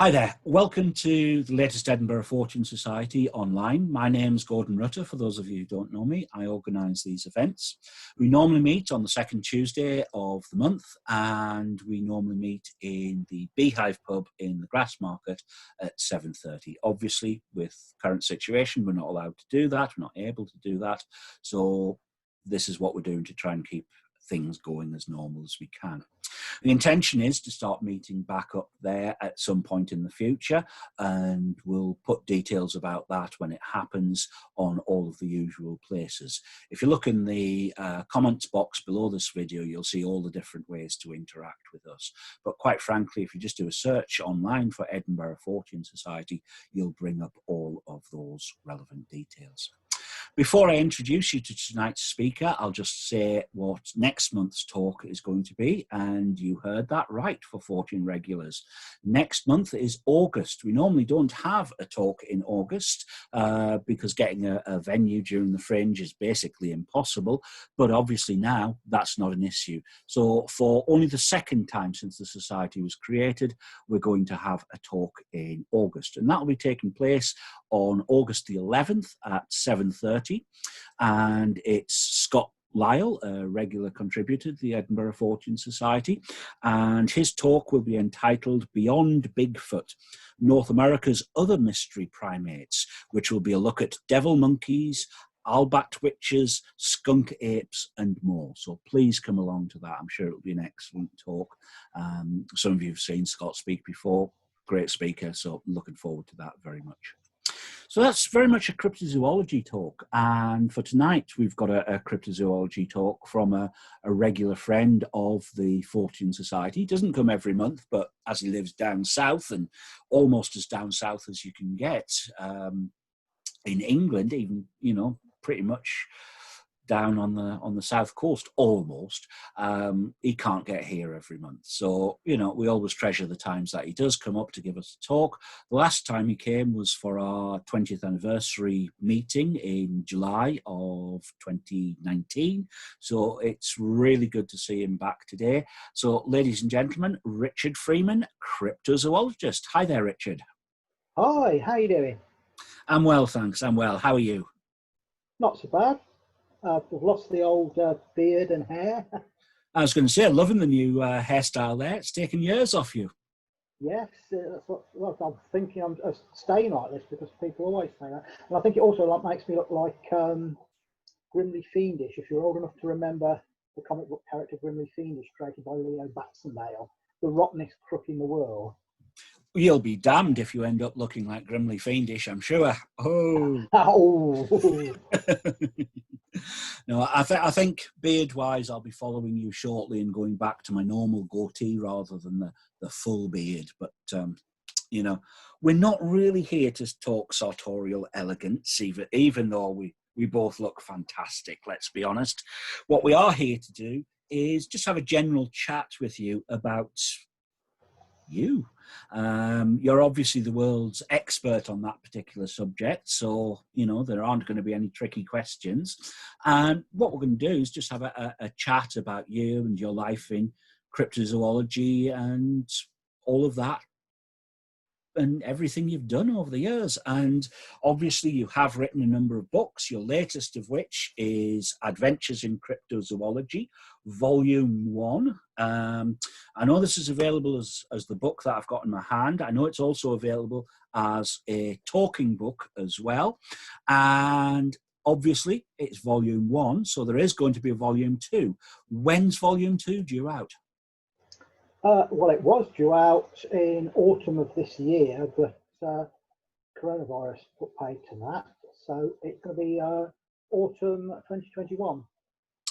Hi there, welcome to the latest Edinburgh Fortean Society online. My name's Gordon Rutter, for those of you who don't know me. I organise these events. We normally meet on the second Tuesday of the month, and we normally meet in the Beehive pub in the Grassmarket at 7:30. Obviously, with current situation, we're not allowed to do that, we're not able to do that, so this is what we're doing to try and keep things going as normal as we can. The intention is to start meeting back up there at some point in the future, and we'll put details about that when it happens on all of the usual places. If you look in the comments box below this video, you'll see all the different ways to interact with us. But quite frankly, if you just do a search online for Edinburgh Fortean Society, you'll bring up all of those relevant details. Before I introduce you to tonight's speaker, I'll just say what next month's talk is going to be, and you heard that right for Fortean regulars. Next month is August. We normally don't have a talk in August because getting a venue during the Fringe is basically impossible, but obviously now that's not an issue. So for only the second time since the Society was created, we're going to have a talk in August, and that will be taking place on August the 11th at 7:30, and it's Scott Lyle, a regular contributor to the Edinburgh Fortean Society, and his talk will be entitled Beyond Bigfoot, North America's Other Mystery Primates, which will be a look at devil monkeys, owlback witches, skunk apes, and more. So please come along to that. I'm sure it'll be an excellent talk. Some of you have seen Scott speak before. Great speaker, so looking forward to that very much. So that's very much a cryptozoology talk, and for tonight we've got a cryptozoology talk from a regular friend of the Fortean Society. He doesn't come every month, but as he lives down south, and almost as down south as you can get in England, even, you know, pretty much down on the south coast, almost, he can't get here every month. So, you know, we always treasure the times that he does come up to give us a talk. The last time he came was for our 20th anniversary meeting in July of 2019. So it's really good to see him back today. So, ladies and gentlemen, Richard Freeman, cryptozoologist. Hi there, Richard. Hi, how you doing? I'm well, thanks. I'm well. How are you? Not so bad. I've lost the old beard and hair. I was going to say, loving the new hairstyle there. It's taken years off you. Yes, that's what I'm thinking. I'm staying like this because people always say that. And I think it also makes me look like Grimly Fiendish, if you're old enough to remember the comic book character Grimly Fiendish, created by Leo Baxendale, the rottenest crook in the world. You'll be damned if you end up looking like Grimly Fiendish, I'm sure. Oh. Oh. No, I think beard-wise, I'll be following you shortly and going back to my normal goatee rather than the full beard. But, you know, we're not really here to talk sartorial elegance, even though we both look fantastic, let's be honest. What we are here to do is just have a general chat with you about you. You're obviously the world's expert on that particular subject, so you know there aren't going to be any tricky questions. And what we're going to do is just have a chat about you and your life in cryptozoology and all of that and everything you've done over the years. And obviously you have written a number of books, your latest of which is Adventures in Cryptozoology, Volume 1. I know this is available as the book that I've got in my hand. I know it's also available as a talking book as well. And obviously it's Volume 1, so there is going to be a Volume 2. When's Volume 2 due out? Well, it was due out in autumn of this year, but coronavirus put paid to that. So it's going to be autumn 2021.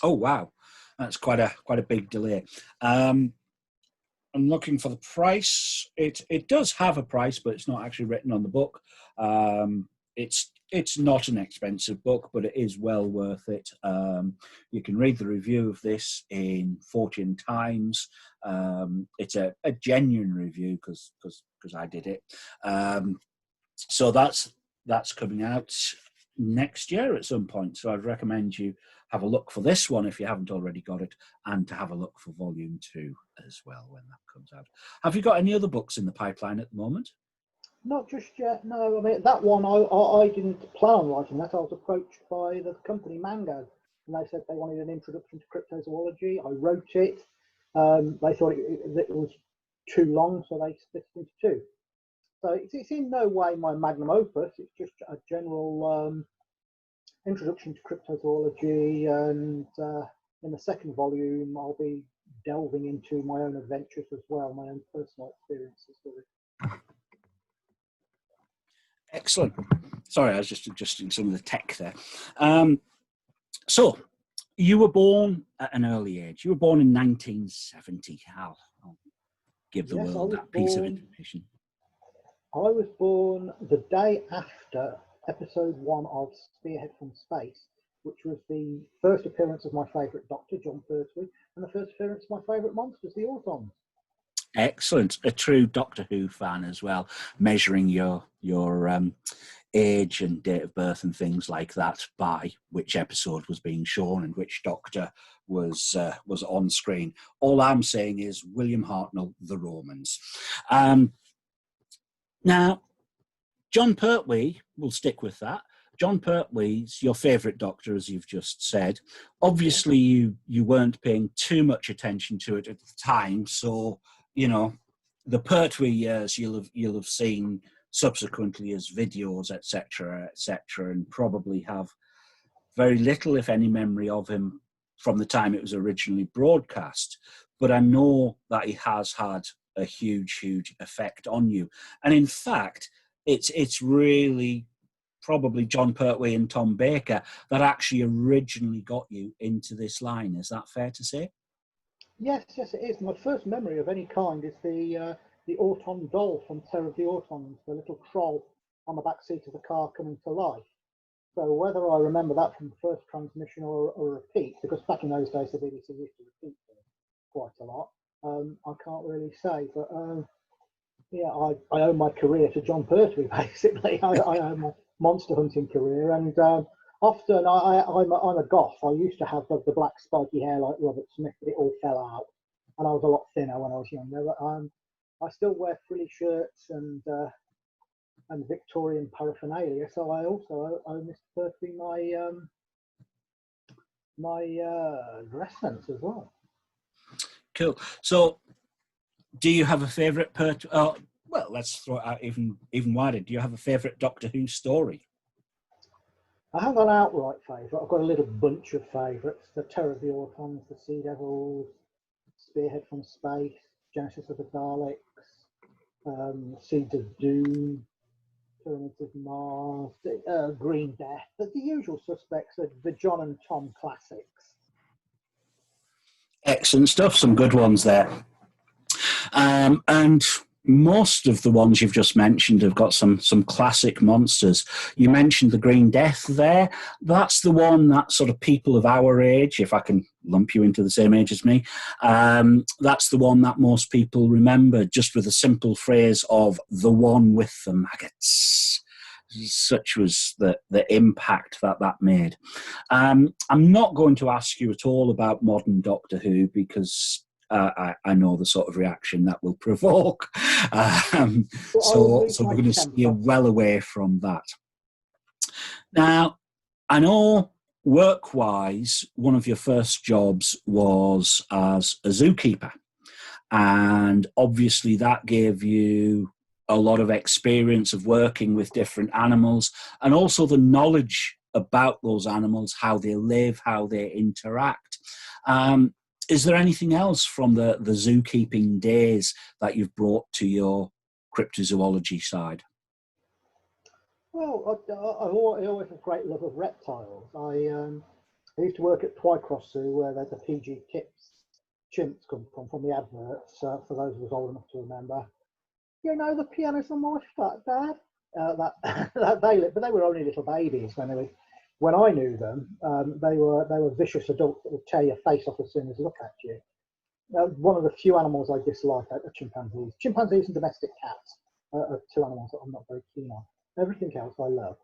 Oh, wow. That's quite a big delay. I'm looking for the price. It does have a price, but it's not actually written on the book. It's not an expensive book, but it is well worth it. You can read the review of this in Fortean Times. It's a genuine review because I did it. So that's coming out next year at some point. So I'd recommend you have a look for this one if you haven't already got it, and to have a look for Volume 2 as well when that comes out. Have you got any other books in the pipeline at the moment? Not just yet, no. I mean, that one, I didn't plan on writing that. I was approached by the company Mango, and they said they wanted an introduction to cryptozoology. I wrote it. They thought it was too long, so they split it into two. So it's in no way my magnum opus. It's just a general introduction to cryptozoology, and in the second volume, I'll be delving into my own adventures as well, my own personal experiences with it. Excellent. Sorry, I was just adjusting some of the tech there. So, you were born at an early age. You were born in 1970. I'll give the world that piece of information. I was born the day after episode 1 of Spearhead from Space, which was the first appearance of my favourite Doctor, John Pertwee, and the first appearance of my favourite monsters, the Autons. Excellent. A true Doctor Who fan as well, measuring your age and date of birth and things like that by which episode was being shown and which Doctor was on screen. All I'm saying is William Hartnell, The Romans. Now, John Pertwee, we'll stick with that. John Pertwee's your favourite Doctor, as you've just said. Obviously, you weren't paying too much attention to it at the time, so you know the Pertwee years you'll have seen subsequently as videos, etc., and probably have very little, if any, memory of him from the time it was originally broadcast. But I know that he has had a huge effect on you, and in fact, it's really probably John Pertwee and Tom Baker that actually originally got you into this line. Is that fair to say? Yes, it is. My first memory of any kind is the Auton doll from Terror of the Autons, the little troll on the back seat of the car coming to life. So whether I remember that from the first transmission or a repeat, because back in those days the BBC used to repeat things quite a lot, I can't really say. But yeah, I owe my career to John Pertwee, basically. I owe my monster hunting career, and often I'm a goth. I used to have the black spiky hair like Robert Smith, but it all fell out, and I was a lot thinner when I was younger. But I still wear frilly shirts and Victorian paraphernalia, so I also owe Mr. Pertwee my dress sense as well. Cool. So, do you have a favourite well, let's throw it out even wider. Do you have a favourite Doctor Who story? I have an outright favourite. I've got a little bunch of favourites: the Terror of the Autons, the Sea Devils, Spearhead from Space, Genesis of the Daleks, Seeds of Doom, Pyramids of Mars, Green Death, the usual suspects, the John and Tom classics. Excellent stuff. Some good ones there. And most of the ones you've just mentioned have got some classic monsters. You mentioned the Green Death there. That's the one that sort of people of our age, if I can lump you into the same age as me, that's the one that most people remember, just with a simple phrase of the one with the maggots. Such was the impact that made. I'm not going to ask you at all about modern Doctor Who because I know the sort of reaction that will provoke. So we're going to steer well away from that. Now, I know work-wise, one of your first jobs was as a zookeeper. And obviously that gave you a lot of experience of working with different animals and also the knowledge about those animals, how they live, how they interact. Is there anything else from the zookeeping days that you've brought to your cryptozoology side? Well, I always have a great love of reptiles. I used to work at Twycross Zoo, where the PG chimps come from the adverts, for those of us old enough to remember. You know, the pianos on my flat, Dad? But they were only little babies when I knew them. They were vicious adults that would tear your face off as soon as they look at you. One of the few animals I dislike are chimpanzees. Chimpanzees and domestic cats are two animals that I'm not very keen on. Everything else I love.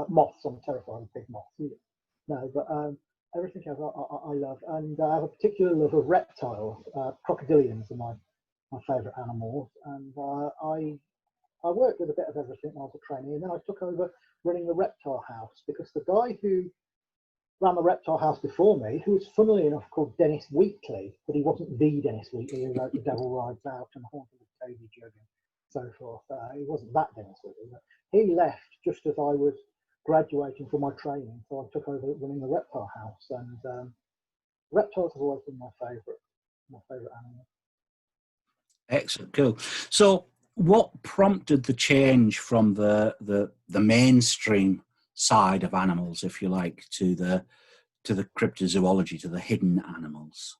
Moths, I'm terrified of big moths. No, but everything else I love. And I have a particular love of reptiles. Crocodilians are my favourite animals. And I worked with a bit of everything when I was a trainee, and then I took over running the reptile house because the guy who ran the reptile house before me, who was funnily enough called Dennis Wheatley, but he wasn't the Dennis Wheatley who wrote The Devil Rides Out and Haunted with Toby Jug and so forth. He wasn't that Dennis Wheatley. But he left just as I was graduating from my training, so I took over running the reptile house, and reptiles have always been my favourite animal. Excellent, cool. So, what prompted the change from the mainstream side of animals, if you like, to the cryptozoology, to the hidden animals?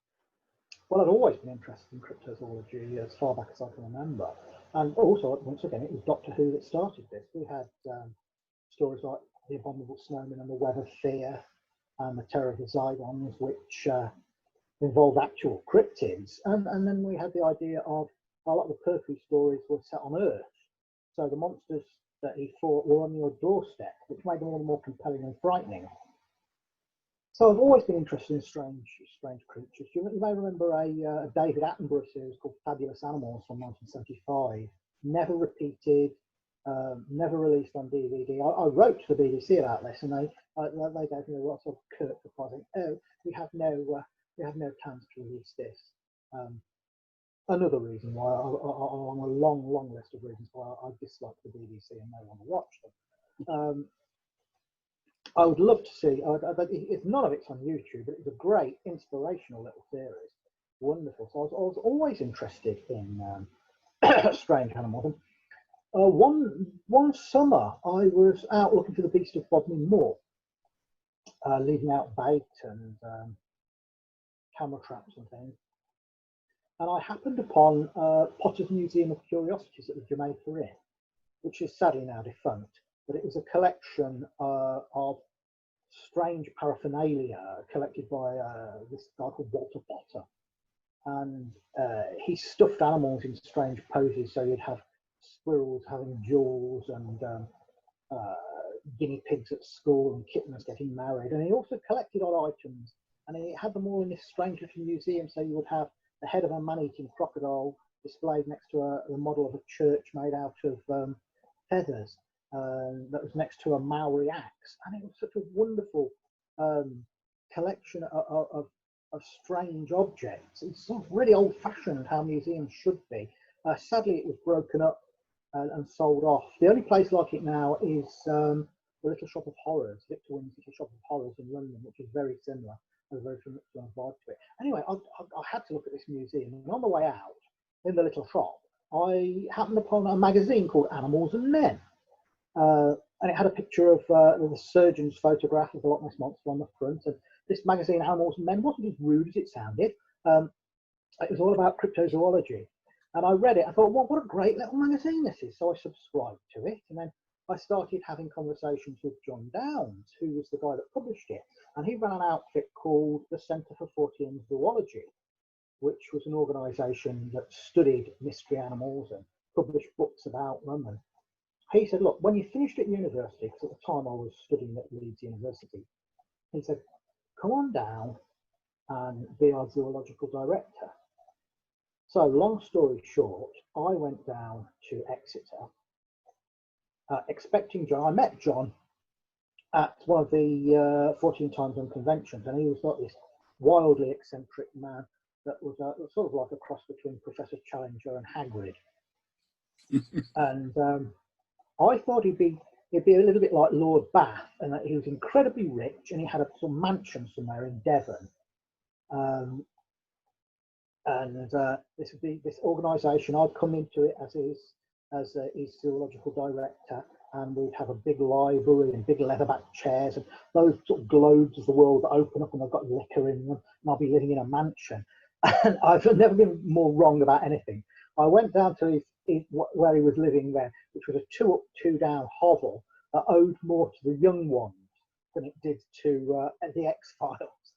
Well, I've always been interested in cryptozoology as far back as I can remember, and also once again, it was Doctor Who that started this. We had stories like The Abominable Snowman and The Web of Fear and The Terror of the Zygons, which involved actual cryptids, and then we had the idea of a lot of the Pertwee stories were set on Earth, so the monsters that he fought were on your doorstep, which made them all the more compelling and frightening. So I've always been interested in strange creatures. You may remember a David Attenborough series called Fabulous Animals from 1975. Never repeated, never released on DVD. I wrote to the BBC about this, and they gave me lots of curt replies. Oh, we have no plans to release this. Another reason why, on a long list of reasons why I dislike the BBC and no one to watch them. I would love to see, none of it's on YouTube, but it's a great inspirational little series. Wonderful. So I was always interested in strange animals. One summer I was out looking for the beast of Bodmin Moor, leaving out bait and camera traps and things. And I happened upon Potter's Museum of Curiosities at the Jamaica Inn, which is sadly now defunct, but it was a collection of strange paraphernalia collected by this guy called Walter Potter. And he stuffed animals in strange poses, so you'd have squirrels having jaws and guinea pigs at school and kittens getting married. And he also collected odd items, and he had them all in this strange little museum, so you would have the head of a man-eating crocodile displayed next to a model of a church made out of feathers that was next to a Maori axe. And it was such a wonderful collection of strange objects. It's sort of really old-fashioned how museums should be. Sadly, it was broken up and sold off. The only place like it now is the Little Shop of Horrors, Victor Wynn's Little Shop of Horrors in London, which is very similar. Has a very similar vibe to it. Anyway, I had to look at this museum, and on the way out in the little shop, I happened upon a magazine called Animals and Men, and it had a picture of the surgeon's photograph of the Loch Ness Monster on the front. And this magazine, Animals and Men, wasn't as rude as it sounded. It was all about cryptozoology, and I read it. I thought, well, what a great little magazine this is. So I subscribed to it, and then I started having conversations with John Downes, who was the guy that published it. And he ran an outfit called the Centre for Fortean Zoology, which was an organisation that studied mystery animals and published books about them. And he said, look, when you finished at university, because at the time I was studying at Leeds University, he said, come on down and be our zoological director. So long story short, I went down to Exeter, expecting John. I met John at one of the 14 Times On conventions, and he was like this wildly eccentric man that was sort of like a cross between Professor Challenger and Hagrid. And I thought he'd be a little bit like Lord Bath, and that he was incredibly rich, and he had a sort of mansion somewhere in Devon. This would be this organisation. I'd come into it as his zoological director, and we'd have a big library and big leatherback chairs and those sort of globes of the world that open up and they've got liquor in them, and I'll be living in a mansion. And I've never been more wrong about anything. I went down to where he was living there, which was a 2-up, 2-down hovel that owed more to the young ones than it did to the X-Files.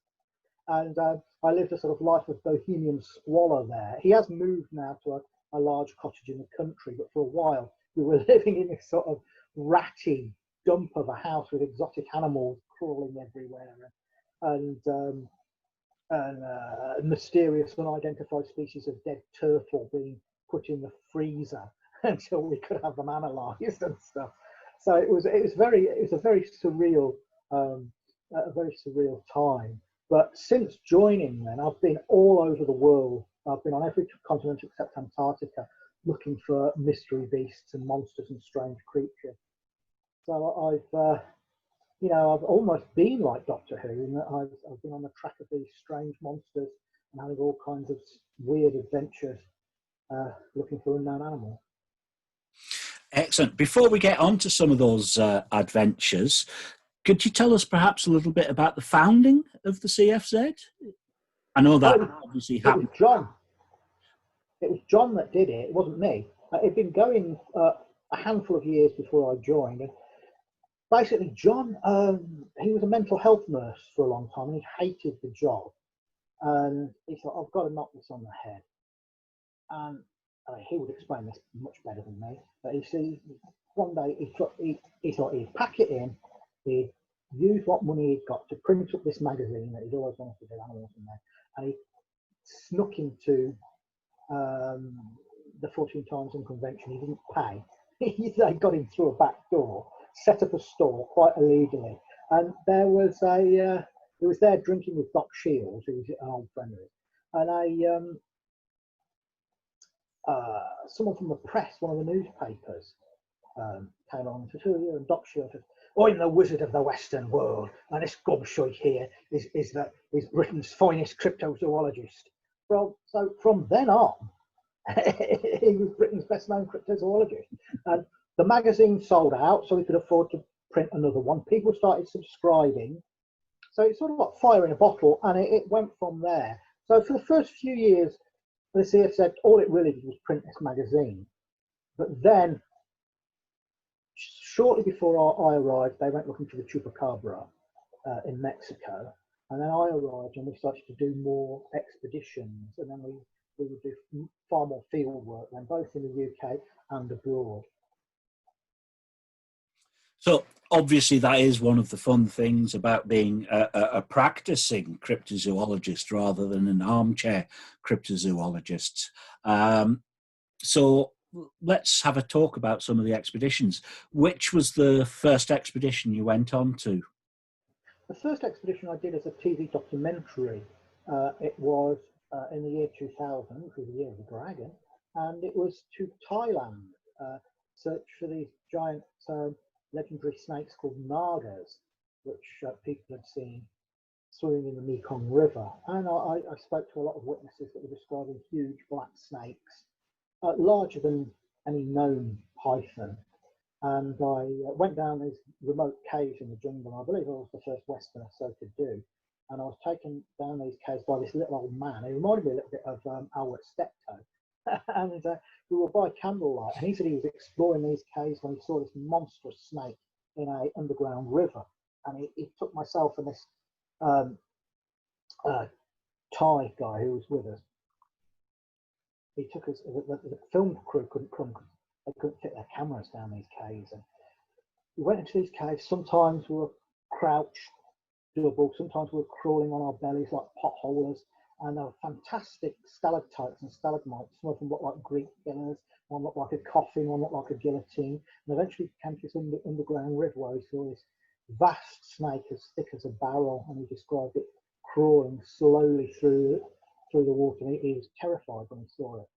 And I lived a sort of life of bohemian squalor there. He has moved now to a large cottage in the country, but for a while we were living in this sort of ratty dump of a house with exotic animals crawling everywhere, and mysterious unidentified species of dead turtle being put in the freezer until we could have them analysed and stuff. So it was a very surreal a very surreal time. But since joining, then I've been all over the world. I've been on every continent except Antarctica, looking for mystery beasts and monsters and strange creatures. So I've I've almost been like Doctor Who in that I've been on the track of these strange monsters and having all kinds of weird adventures looking for unknown animals. Excellent. Before we get on to some of those adventures, could you tell us perhaps a little bit about the founding of the CFZ? I know that obviously happened. It was John that did it. It wasn't me. It'd been going a handful of years before I joined. And basically, John, he was a mental health nurse for a long time, and he hated the job. And he thought, I've got to knock this on the head. And he would explain this much better than me. But he said one day he thought he'd pack it in, he'd use what money he'd got to print up this magazine that he'd always wanted to do, animals in there, and he snuck into the 14 Times and Convention. He didn't pay. They got him through a back door, set up a store quite illegally, and there was there drinking with Doc Shields, who was an old friend of his, and someone from the press, one of the newspapers, came on and said, "Oh, yeah," and Doc Shields said, "I'm the wizard of the Western world, and this gobshite here is Britain's finest cryptozoologist." Well, so from then on, he was Britain's best-known cryptozoologist. And the magazine sold out, so we could afford to print another one. People started subscribing. So it's sort of like fire in a bottle, and it went from there. So for the first few years, the CFZ, all it really did was print this magazine. But then, shortly before I arrived, they went looking for the chupacabra in Mexico. And then I arrived and we started to do more expeditions. And then we would do far more field work, then both in the UK and abroad. So obviously that is one of the fun things about being a practicing cryptozoologist rather than an armchair cryptozoologist. So let's have a talk about some of the expeditions. Which was the first expedition you went on to? The first expedition I did as a TV documentary, it was in the year 2000, which was the year of the dragon, and it was to Thailand, search for these giant legendary snakes called nagas, which people had seen swimming in the Mekong River. And I spoke to a lot of witnesses that were describing huge black snakes, larger than any known python. And I went down these remote caves in the jungle. I believe I was the first Westerner so to do. And I was taken down these caves by this little old man. He reminded me a little bit of Albert Steptoe. And we were by candlelight. And he said he was exploring these caves when he saw this monstrous snake in an underground river. And he took myself and this Thai guy who was with us. He took us, the film crew couldn't come. They couldn't fit their cameras down these caves. And we went into these caves. Sometimes we were crouched double, sometimes we were crawling on our bellies like potholers. And there were fantastic stalactites and stalagmites. Some of them looked like Greek pillars, one looked like a coffin, one looked like a guillotine. And eventually came to this underground river where we saw this vast snake as thick as a barrel, and he described it crawling slowly through the water. And he was terrified when he saw it.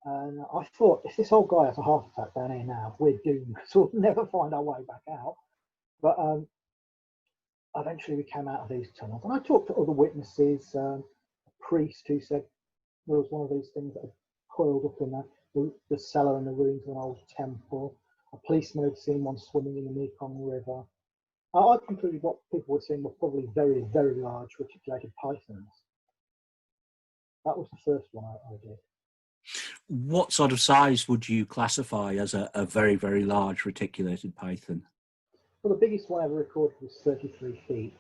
And I thought, if this old guy has a heart attack down here now, we're doomed, so we'll never find our way back out. But eventually we came out of these tunnels. And I talked to other witnesses, a priest who said there was one of these things that had coiled up in the cellar in the ruins of an old temple. A policeman had seen one swimming in the Mekong River. I concluded what people were seeing were probably very, very large reticulated pythons. That was the first one I did. What sort of size would you classify as a very, very large reticulated python? Well, the biggest one ever recorded was 33 feet.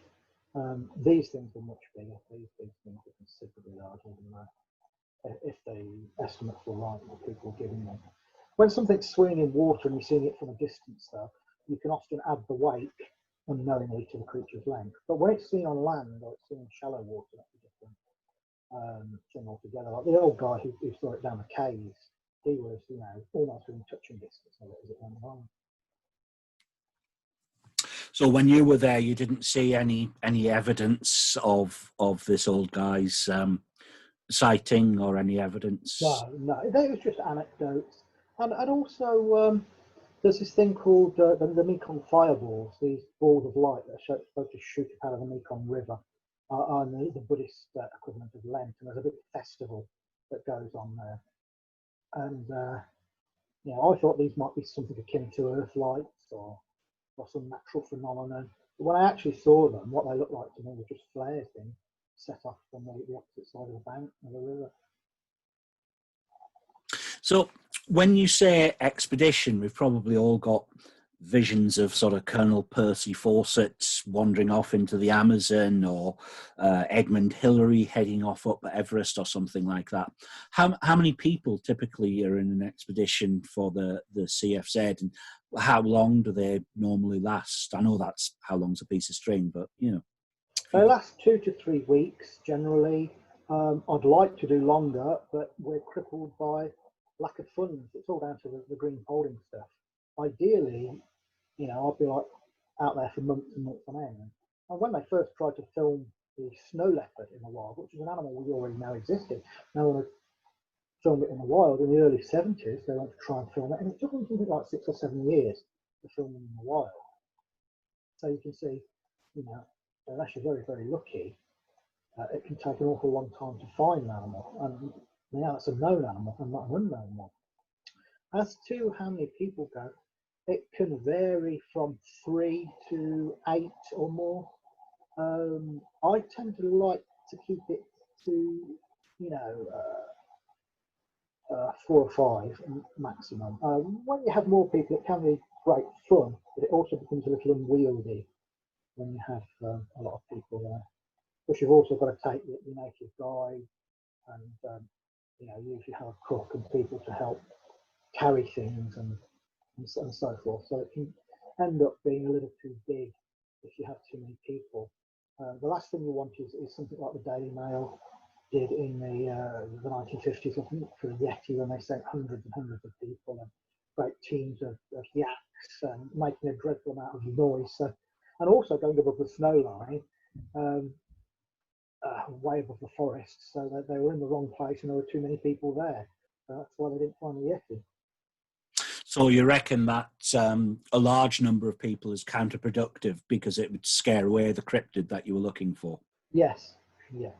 These things were much bigger. These things were considerably larger than that, if the estimates were right that people were giving them. When something's swimming in water and you're seeing it from a distance, though, you can often add the weight unknowingly to the creature's length. But when it's seen on land or it's seen in shallow water, that's a different thing altogether. Like the old guy who saw it down the caves, he was, you know, almost within touching distance of it as it went along. So when you were there, you didn't see any evidence of this old guy's sighting or any evidence? No, it was just anecdotes. And also, there's this thing called the Mekong fireballs, these balls of light that are supposed to shoot up out of the Mekong River, on the Buddhist equivalent of Lent. And there's a big festival that goes on there. And, you know, I thought these might be something akin to earth lights or some natural phenomenon. But when I actually saw them, what they looked like to me were just flares being set off from the opposite side of the bank of the river. So when you say expedition, we've probably all got visions of sort of Colonel Percy Fawcett wandering off into the Amazon, or Edmund Hillary heading off up Everest or something like that. How many people typically are in an expedition for the CFZ, and how long do they normally last? I know that's how long's a piece of string, but you know. They last 2 to 3 weeks generally. I'd like to do longer, but we're crippled by lack of funds. It's all down to the green folding stuff. Ideally, you know, I'd be like out there for months and months on end. And when they first tried to film the snow leopard in the wild, which is an animal we already know existed, no one had filmed it in the wild in the early 70s. They went to try and film it, and it took them something like 6 or 7 years to film them in the wild. So you can see, you know, unless you're very, very lucky, it can take an awful long time to find an animal. And now it's a known animal and not an unknown one. As to how many people go, it can vary from 3 to 8 or more. I tend to like to keep it to, you know, 4 or 5 maximum. When you have more people, it can be great fun, but it also becomes a little unwieldy when you have a lot of people there. Because you've also got to take your native guide and you know, usually have a cook and people to help carry things and so forth. So it can end up being a little too big if you have too many people. The last thing you want is something like the Daily Mail did in the 1950s, I think, for the Yeti, when they sent hundreds and hundreds of people and great teams of yaks and making a dreadful amount of noise. So, and also going above the snow line, way above the forest, so that they were in the wrong place and there were too many people there. That's why they didn't find the Yeti. So you reckon that a large number of people is counterproductive because it would scare away the cryptid that you were looking for? Yes, yeah.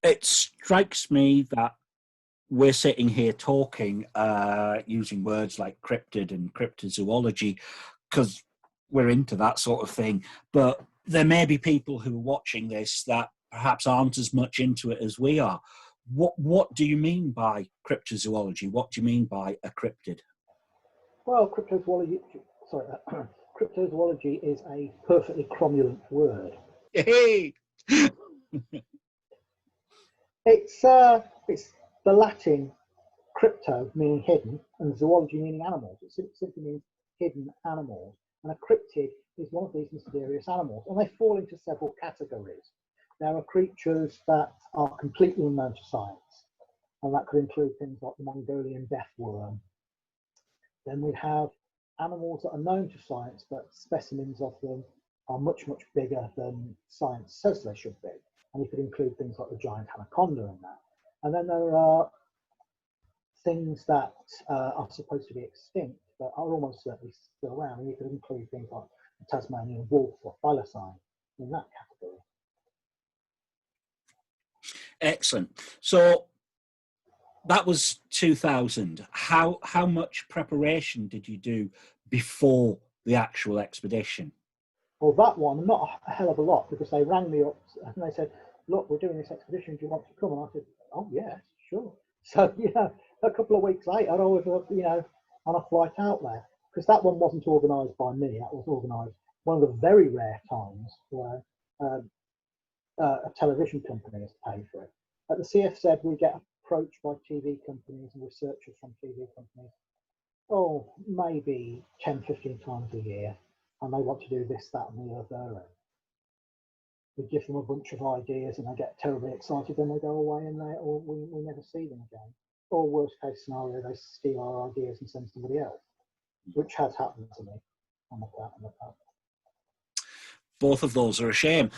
It strikes me that we're sitting here talking using words like cryptid and cryptozoology because we're into that sort of thing. But there may be people who are watching this that perhaps aren't as much into it as we are. What do you mean by cryptozoology? What do you mean by a cryptid? Well, cryptozoology is a perfectly cromulent word. Hey! It's the Latin crypto, meaning hidden, and zoology, meaning animals. It simply means hidden animals. And a cryptid is one of these mysterious animals. And they fall into several categories. There are creatures that are completely unknown to science. And that could include things like the Mongolian death worm. Then we have animals that are known to science, but specimens of them are much, much bigger than science says they should be. And you could include things like the giant anaconda in that. And then there are things that are supposed to be extinct, but are almost certainly still around. And you could include things like the Tasmanian wolf or thylacine in that category. Excellent. So that was 2000. How much preparation did you do before the actual expedition? Well, that one, not a hell of a lot, because they rang me up and they said, look, we're doing this expedition, do you want to come? And I said, oh yes, sure. So, you know, a couple of weeks later, I was, you know, on a flight out there, because that one wasn't organised by me. That was organised one of the very rare times where a television company has paid for it. At the CFZ, we get approached by TV companies and researchers from TV companies, oh, maybe 10, 15 times a year, and they want to do this, that, and the other. We give them a bunch of ideas and they get terribly excited, then they go away and we never see them again. or worst case scenario, they steal our ideas and send somebody else, which has happened to me on the platform. Both of those are a shame.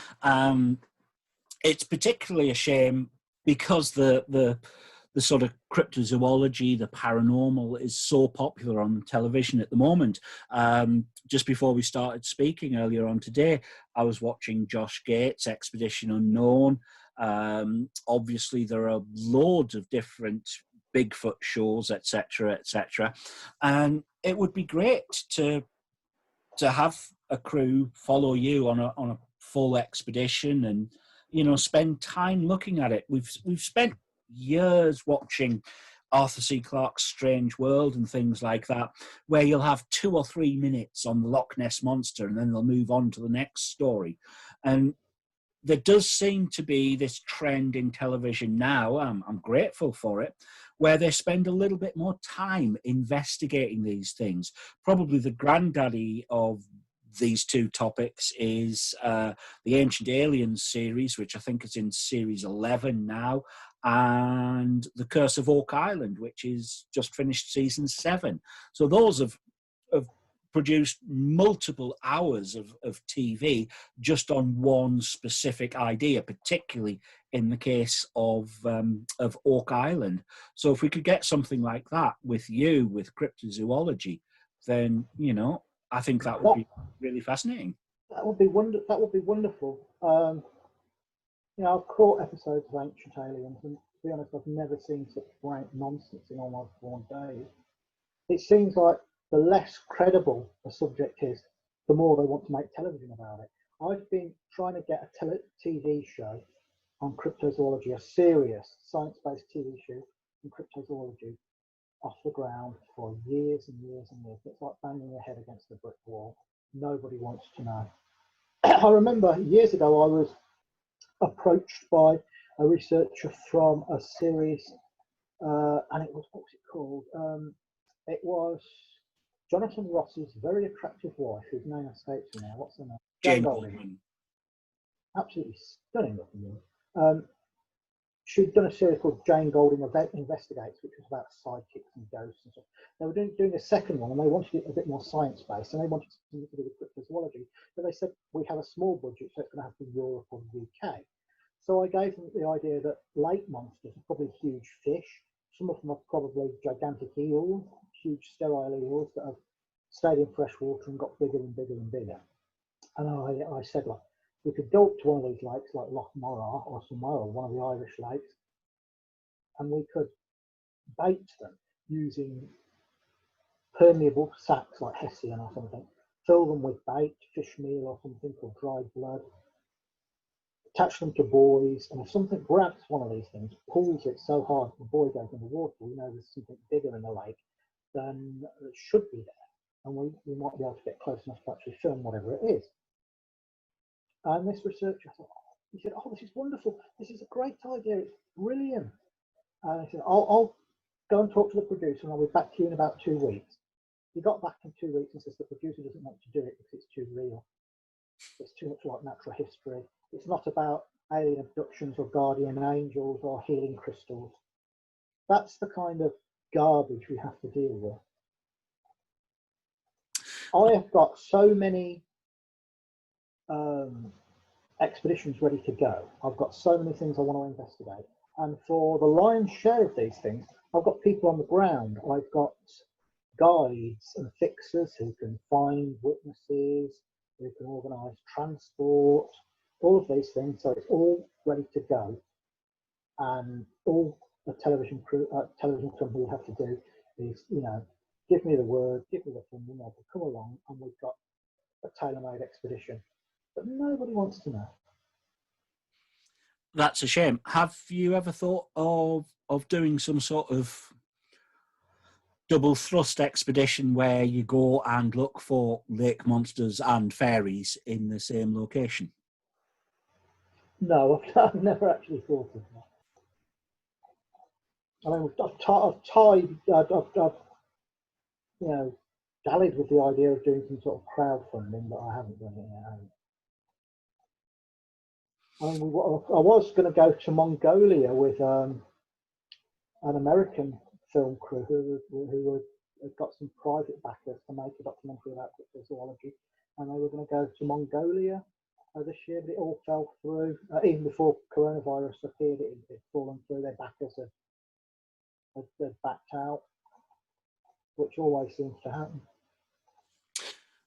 It's particularly a shame because the sort of cryptozoology, the paranormal, is so popular on television at the moment. Just before we started speaking earlier on today, I was watching Josh Gates' Expedition Unknown. Obviously, there are loads of different Bigfoot shows, etc., etc., and it would be great to have a crew follow you on a full expedition and, you know, spend time looking at it. We've spent years watching Arthur C. Clarke's Strange World and things like that, where you'll have 2 or 3 minutes on the Loch Ness Monster and then they'll move on to the next story. And there does seem to be this trend in television now, I'm grateful for it, where they spend a little bit more time investigating these things. Probably the granddaddy of these two topics is the Ancient Aliens series, which I think is in series 11 now, and The Curse of Oak Island, which is just finished season 7. So those have produced multiple hours of TV just on one specific idea, particularly in the case of Oak Island. So if we could get something like that with you, with cryptozoology, then, you know, I think that would be really fascinating. That would be wonderful. You know, I've caught episodes of Ancient Aliens, and to be honest, I've never seen such rank nonsense in all my born days. It seems like the less credible a subject is, the more they want to make television about it. I've been trying to get a TV show on cryptozoology, a serious science-based TV show on cryptozoology, off the ground for years and years and years. It's like banging your head against a brick wall. Nobody wants to know. I remember years ago I was approached by a researcher from a series, and it was, what was it called? It was Jonathan Ross's very attractive wife, whose name escapes me now. What's her name? Jane Goldman. Absolutely stunning looking woman. She'd done a series called Jane Golding Investigates, which was about sidekicks and ghosts and stuff. They were doing a second one, and they wanted it a bit more science-based, and they wanted something to do with cryptozoology. But they said, we have a small budget, so it's going to have to be Europe or the UK. So I gave them the idea that lake monsters are probably huge fish. Some of them are probably gigantic eels, huge sterile eels that have stayed in fresh water and got bigger and bigger and bigger. And I said, like, we could go up to one of these lakes like Loch Morra or somewhere, or one of the Irish lakes, and we could bait them using permeable sacks like Hessian or something, fill them with bait, fish meal or something, or dried blood, attach them to buoys, and if something grabs one of these things, pulls it so hard the buoy goes in the water, we know there's something bigger in the lake than it should be there, and we might be able to get close enough to actually film whatever it is. And this researcher thought, he said, oh, this is wonderful. This is a great idea. It's brilliant. And he said, I'll go and talk to the producer and I'll be back to you in about 2 weeks. He got back in 2 weeks and says the producer doesn't want to do it because it's too real. It's too much like natural history. It's not about alien abductions or guardian angels or healing crystals. That's the kind of garbage we have to deal with. I have got so many expeditions ready to go. I've got so many things I want to investigate, and for the lion's share of these things, I've got people on the ground. I've got guides and fixers who can find witnesses, who can organise transport, all of these things. So it's all ready to go, and all the television company would have to do is, you know, give me the word, give me the thing, you know, come along, and we've got a tailor-made expedition. But nobody wants to know. That's a shame. Have you ever thought of doing some sort of double thrust expedition where you go and look for lake monsters and fairies in the same location? No, I've never actually thought of that. I mean, I've you know, dallied with the idea of doing some sort of crowdfunding, but I haven't done it yet. I mean, I was going to go to Mongolia with an American film crew who had got some private backers to make a documentary about cryptozoology, and they were going to go to Mongolia this year, but it all fell through. Even before coronavirus appeared, it had fallen through. Their backers had backed out, which always seems to happen.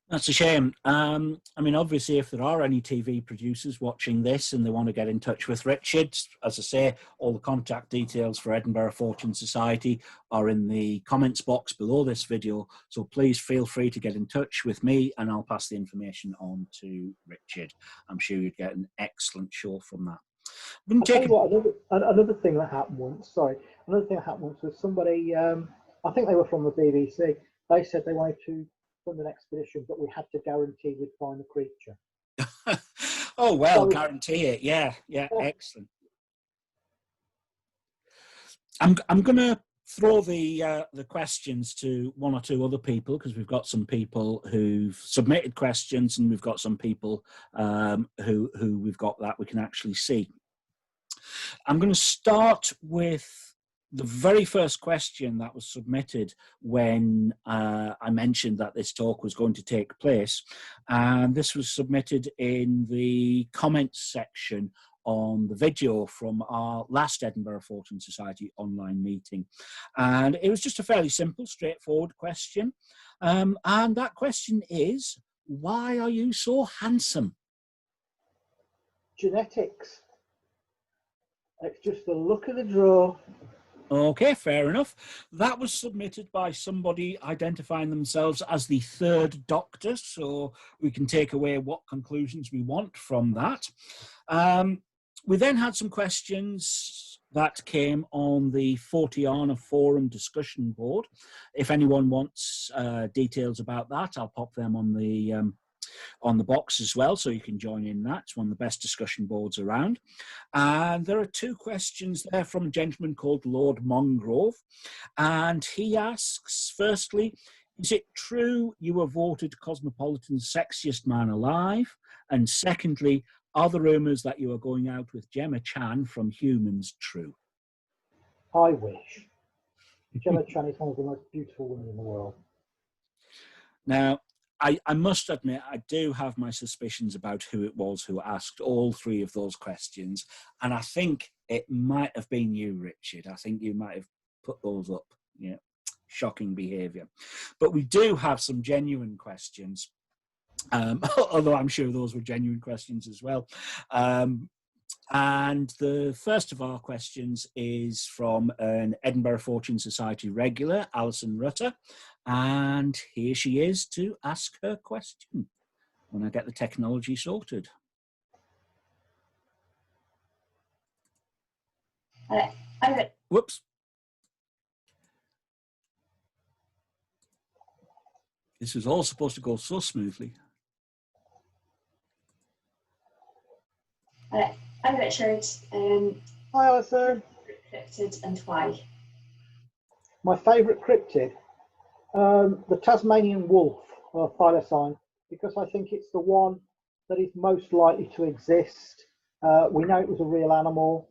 That's a shame. I mean, obviously, if there are any TV producers watching this and they want to get in touch with Richard, as I say, all the contact details for Edinburgh Fortean Society are in the comments box below this video. So please feel free to get in touch with me and I'll pass the information on to Richard. I'm sure you'd get an excellent show from that. I'll tell you what, another thing that happened once, another thing that happened once was somebody, I think they were from the BBC, they said they wanted to fund an expedition, but we had to guarantee we'd find the creature. Oh, well, so, guarantee it. Yeah, excellent. I'm going to throw the questions to one or two other people, because we've got some people who've submitted questions and we've got some people who we've got that we can actually see. I'm going to start with the very first question that was submitted when I mentioned that this talk was going to take place. And this was submitted in the comments section on the video from our last Edinburgh Fortean Society online meeting. And it was just a fairly simple, straightforward question. And that question is, why are you so handsome? Genetics. It's just the look of the draw. Okay, fair enough. That was submitted by somebody identifying themselves as the third Doctor, so we can take away what conclusions we want from that. We then had some questions that came on the Forteana forum discussion board. If anyone wants details about that, I'll pop them on the box as well, so you can join in that. It's one of the best discussion boards around. And there are two questions there from a gentleman called Lord Mongrove. And he asks, firstly, is it true you were voted Cosmopolitan's sexiest man alive? And secondly, are the rumours that you are going out with Gemma Chan from Humans true? I wish. Gemma Chan is one of the most beautiful women in the world. Now, I must admit, I do have my suspicions about who it was who asked all three of those questions. And I think it might have been you, Richard. I think you might have put those up. Yeah, shocking behaviour. But we do have some genuine questions, although I'm sure those were genuine questions as well. And the first of our questions is from an Edinburgh Fortean Society regular, Alison Rutter. And here she is to ask her question when I get the technology sorted. Whoops. This is all supposed to go so smoothly. Hi Richard. Hi Alison. Cryptid and why? My favourite cryptid, the Tasmanian wolf, or thylacine, because I think it's the one that is most likely to exist. We know it was a real animal.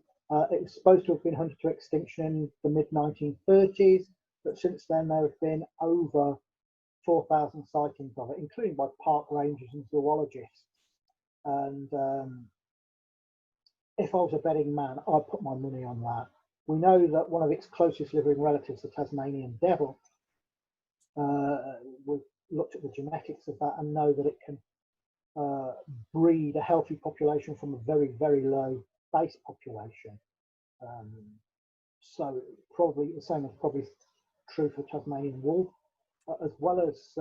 It was supposed to have been hunted to extinction in the mid-1930s, but since then there have been over 4,000 sightings of it, including by park rangers and zoologists. And if I was a betting man, I'd put my money on that. We know that one of its closest living relatives, the Tasmanian devil, we've looked at the genetics of that and know that it can breed a healthy population from a very, very low base population. So probably the same is probably true for Tasmanian wolf. As well as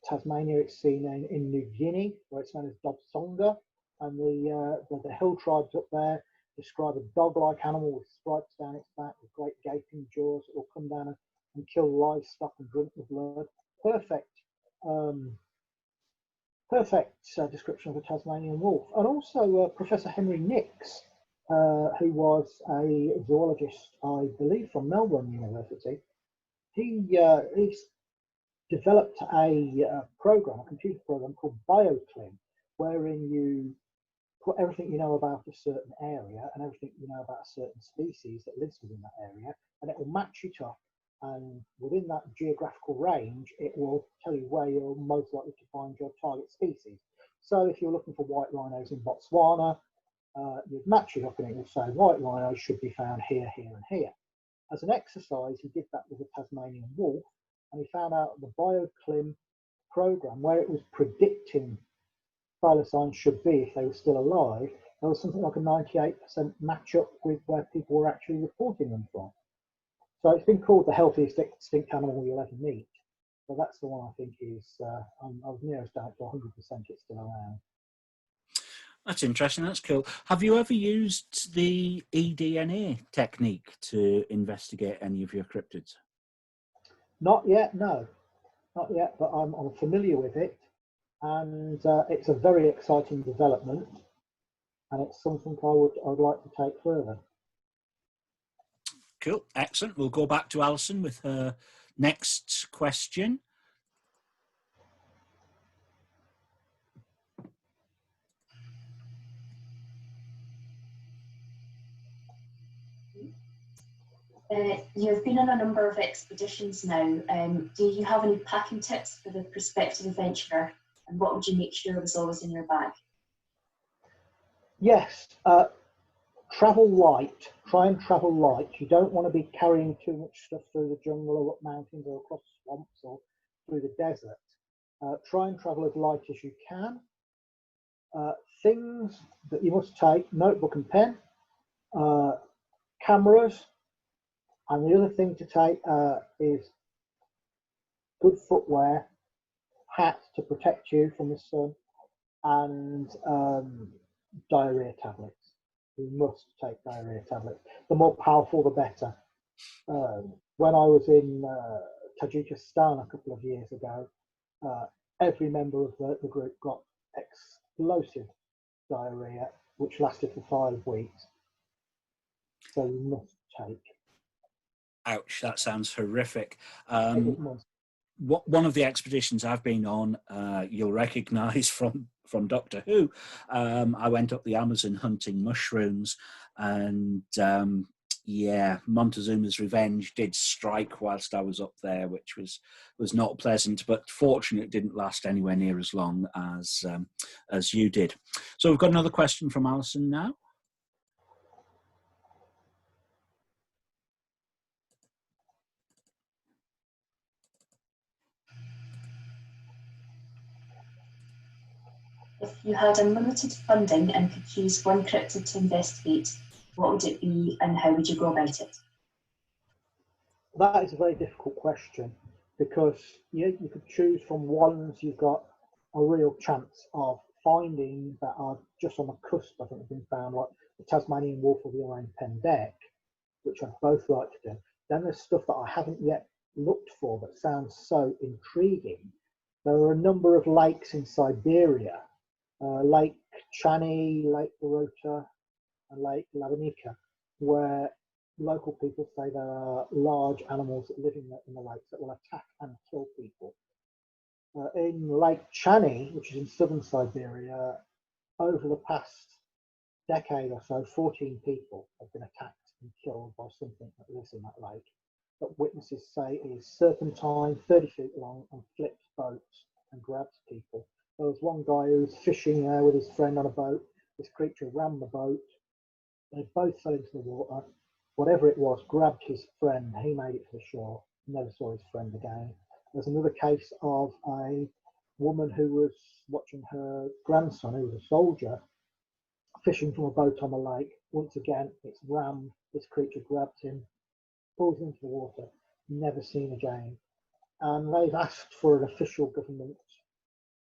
Tasmania, it's seen in New Guinea, where it's known as Dobsonga, and the hill tribes up there describe a dog-like animal with stripes down its back, with great gaping jaws that will come down and kill livestock and drink the blood. Perfect description of a Tasmanian wolf. And also Professor Henry Nicks, who was a zoologist, I believe, from Melbourne University. He's developed a program, a computer program called BioClim, wherein you put everything you know about a certain area and everything you know about a certain species that lives within that area, and it will match it up. And within that geographical range, it will tell you where you're most likely to find your target species. So if you're looking for white rhinos in Botswana, you'd match it up and it will say white rhinos should be found here, here, and here. As an exercise, he did that with a Tasmanian wolf, and he found out the BioClim program, where it was predicting thylacines should be if they were still alive, there was something like a 98% match up with where people were actually reporting them from. So it's been called the healthiest extinct animal you'll ever meet. So that's the one I think is, I was nearest doubt to 100% it's still around. That's interesting. That's cool. Have you ever used the eDNA technique to investigate any of your cryptids? Not yet, no. Not yet, but I'm familiar with it. And it's a very exciting development. And it's something I'd like to take further. Cool. Excellent. We'll go back to Alison with her next question. You've been on a number of expeditions now. Do you have any packing tips for the prospective adventurer? And what would you make sure was always in your bag? Yes, travel light. Try and travel light. You don't want to be carrying too much stuff through the jungle or up mountains or across swamps or through the desert. Try and travel as light as you can. Things that you must take: notebook and pen, cameras, and the other thing to take is good footwear, hat to protect you from the sun, and diarrhea tablets. You must take diarrhea tablets. The more powerful, the better. When I was in Tajikistan a couple of years ago, every member of the group got explosive diarrhea, which lasted for 5 weeks. So you must take. Ouch, that sounds horrific. One of the expeditions I've been on, you'll recognise from Doctor Who. I went up the Amazon hunting mushrooms, and yeah, Montezuma's revenge did strike whilst I was up there, which was not pleasant, but fortunately it didn't last anywhere near as long as you did. So we've got another question from Alison now. If you had unlimited funding and could choose one cryptid to investigate, what would it be and how would you go about it? That is a very difficult question, because you could choose from ones you've got a real chance of finding that are just on the cusp, I think, have been found, like the Tasmanian wolf or the Orang Pendek, which I'd both like to do. Then there's stuff that I haven't yet looked for that sounds so intriguing. There are a number of lakes in Siberia, Lake Chani, Lake Barota, and Lake Labanika, where local people say there are large animals that live in the lakes that will attack and kill people. In Lake Chani, which is in southern Siberia, over the past decade or so, 14 people have been attacked and killed by something that lives in that lake. But witnesses say it is serpentine, 30 feet long, and flips boats and grabs people. There was one guy who was fishing there with his friend on a boat. This creature ran the boat. They both fell into the water. Whatever it was, grabbed his friend. He made it to the shore. Never saw his friend again. There's another case of a woman who was watching her grandson, who was a soldier, fishing from a boat on the lake. Once again, it's rammed. This creature grabs him, pulls him into the water, never seen again. And they've asked for an official government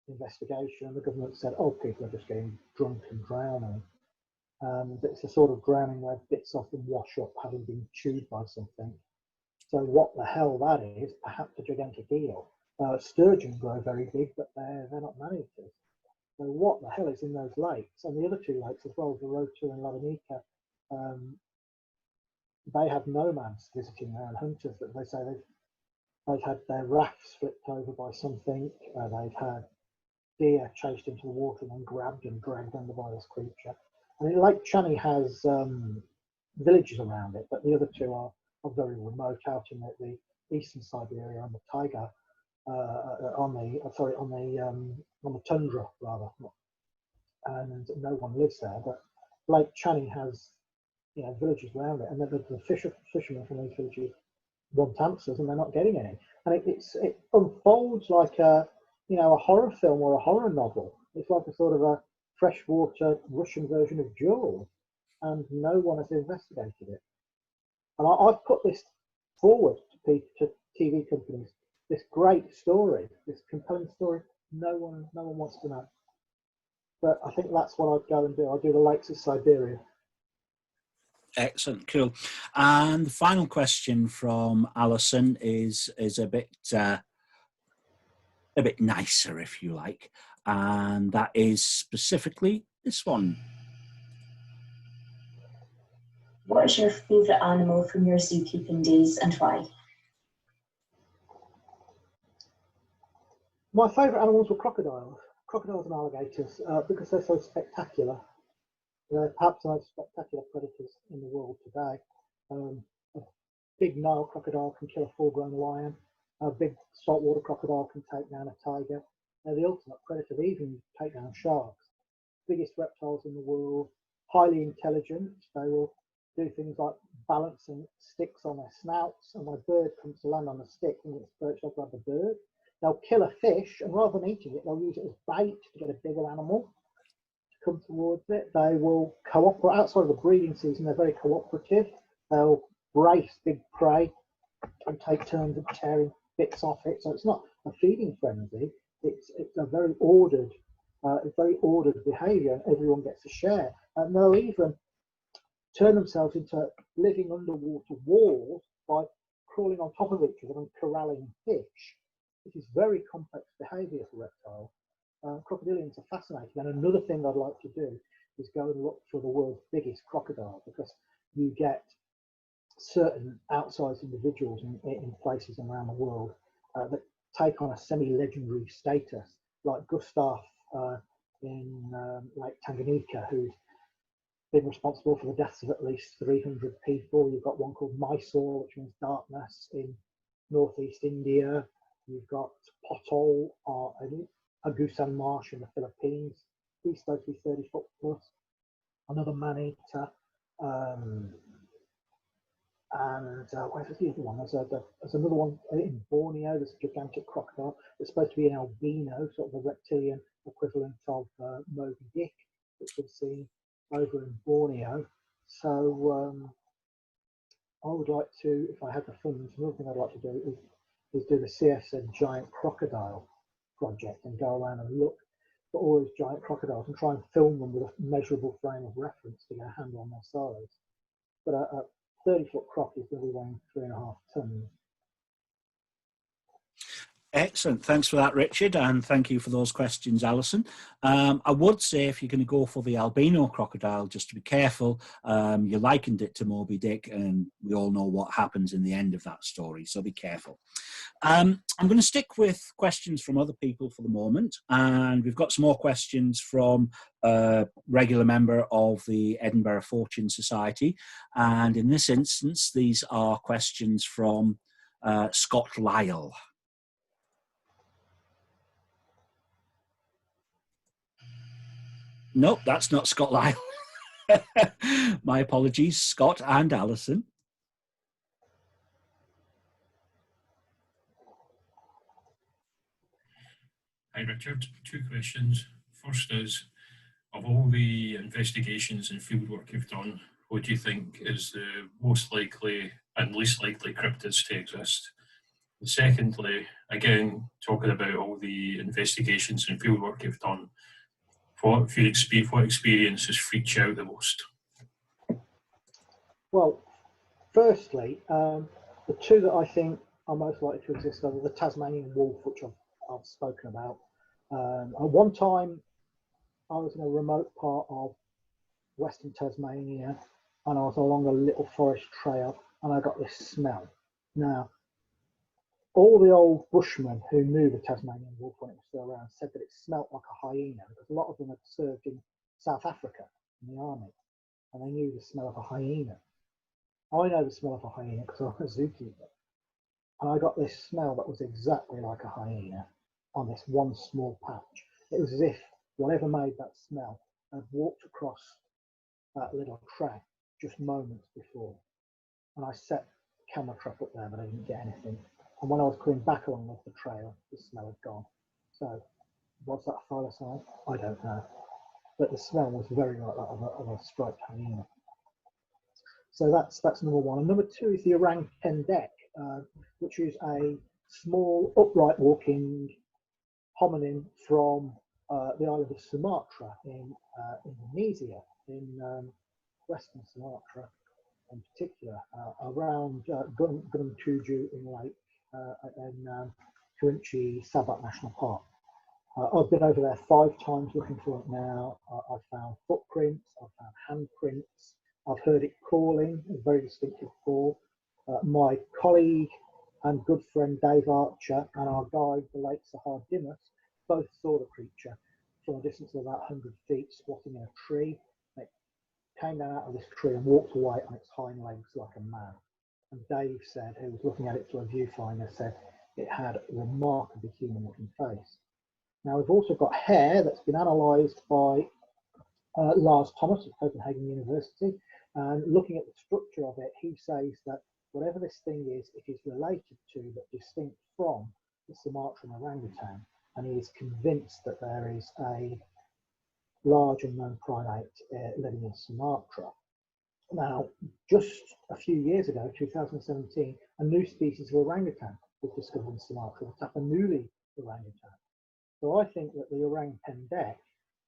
investigation, and the government said, oh, people are just getting drunk and drowning. And it's a sort of drowning where bits of them wash up, having been chewed by something. So what the hell that is, perhaps a gigantic eel. Sturgeon grow very big, but they're not man-eaters. So what the hell is in those lakes? And the other two lakes as well, Barota and Labanika, they have nomads visiting there and hunters that they say they've had their rafts flipped over by something. They've had deer chased into the water and then grabbed and dragged under by this creature. And Lake Channy has villages around it, but the other two are very remote, out in the eastern Siberia on the taiga, on the tundra rather, and no one lives there. But Lake Channy has, you know, villages around it, and the fishermen from these villages want answers, and they're not getting any. And it unfolds like a horror film or a horror novel. It's like a sort of a freshwater Russian version of Jaws, and no one has investigated it. And I've put this forward to TV companies. This great story, this compelling story. No one wants to know. But I think that's what I'd go and do. I'd do the lakes of Siberia. Excellent, cool. And the final question from Alison is a bit nicer, if you like, and that is specifically this one. What is your favourite animal from your zookeeping days and why? My favourite animals were crocodiles and alligators, because they're so spectacular. They're perhaps the most spectacular predators in the world today. A big Nile crocodile can kill a full-grown lion. A big saltwater crocodile can take down a tiger. They're the ultimate predator. They even take down sharks. Biggest reptiles in the world, highly intelligent. They will do things like balancing sticks on their snouts, and when a bird comes to land on a stick and it's perched up like the bird, they'll kill a fish, and rather than eating it, they'll use it as bait to get a bigger animal to come towards it. They will cooperate. Outside of the breeding season, they're very cooperative. They'll brace big prey and take turns at tearing bits off it. So it's not a feeding frenzy. It's a very ordered behaviour, and everyone gets a share. And they'll even turn themselves into living underwater walls by crawling on top of each other and corralling fish. This is very complex behaviour for reptiles. Crocodilians are fascinating, and another thing I'd like to do is go and look for the world's biggest crocodile, because you get certain outsized individuals in places around the world that take on a semi-legendary status, like Gustav in Lake Tanganyika, who's been responsible for the deaths of at least 300 people. You've got one called Mysore, which means darkness, in northeast India. You've got Potol in Agusan Marsh in the Philippines. He's supposed to be 30 foot plus. Another man-eater. And where's the other one? There's another one in Borneo. There's a gigantic crocodile. It's supposed to be an albino, sort of a reptilian equivalent of Moby Dick, which we've seen over in Borneo. So I would like to, if I had the funds, another thing I'd like to do is do the CSN Giant Crocodile project and go around and look for all those giant crocodiles and try and film them with a measurable frame of reference to get a handle on their size. But a 30-foot croc is going to be weighing 3.5 tons. Excellent. Thanks for that, Richard, and thank you for those questions, Alison. I would say if you're going to go for the albino crocodile, just to be careful, you likened it to Moby Dick, and we all know what happens in the end of that story, so be careful. I'm going to stick with questions from other people for the moment, and we've got some more questions from a regular member of the Edinburgh Fortean Society, and in this instance, these are questions from Scott Lyle. Nope, that's not Scott Lyle. My apologies, Scott and Alison. Hi, Richard. 2 questions. First is, of all the investigations and fieldwork you've done, what do you think is the most likely and least likely cryptids to exist? And secondly, again, talking about all the investigations and fieldwork you've done, what experiences freak you out the most? Well, firstly, the 2 that I think are most likely to exist are the Tasmanian wolf, which I've spoken about. At one time, I was in a remote part of Western Tasmania, and I was along a little forest trail, and I got this smell. Now, all the old bushmen who knew the Tasmanian wolf when it was still around said that it smelt like a hyena, because a lot of them had served in South Africa in the army, and they knew the smell of a hyena. I know the smell of a hyena because I'm a zookeeper, and I got this smell that was exactly like a hyena on this one small patch. It was as if whatever made that smell had walked across that little track just moments before. And I set the camera trap up there, but I didn't get anything. And when I was coming back along the trail, the smell had gone. So, was that a thylacine? I don't know. But the smell was very like that of a striped hyena. So that's number one. And number two is the orang pendek, which is a small upright walking hominin from the island of Sumatra in Indonesia, in Western Sumatra in particular, around Gunung Tujuh in Lake and Kerinci Sabak National Park. I've been over there 5 times looking for it now. I've found footprints, I've found handprints, I've heard it calling, a very distinctive call. My colleague and good friend Dave Archer and our guide, the late Sahar Dimas, both saw the creature from a distance of about 100 feet, squatting in a tree. It came down out of this tree and walked away on its hind legs like a man. And Dave said, who was looking at it through a viewfinder, said it had a remarkably human-looking face. Now, we've also got hair that's been analysed by Lars Thomas at Copenhagen University, and looking at the structure of it, he says that whatever this thing is, it is related to but distinct from the Sumatran orangutan, and he is convinced that there is a large unknown primate living in Sumatra. Now, just a few years ago, 2017, a new species of orangutan was discovered in Sumatra, the Tapanuli orangutan. So I think that the orang pendek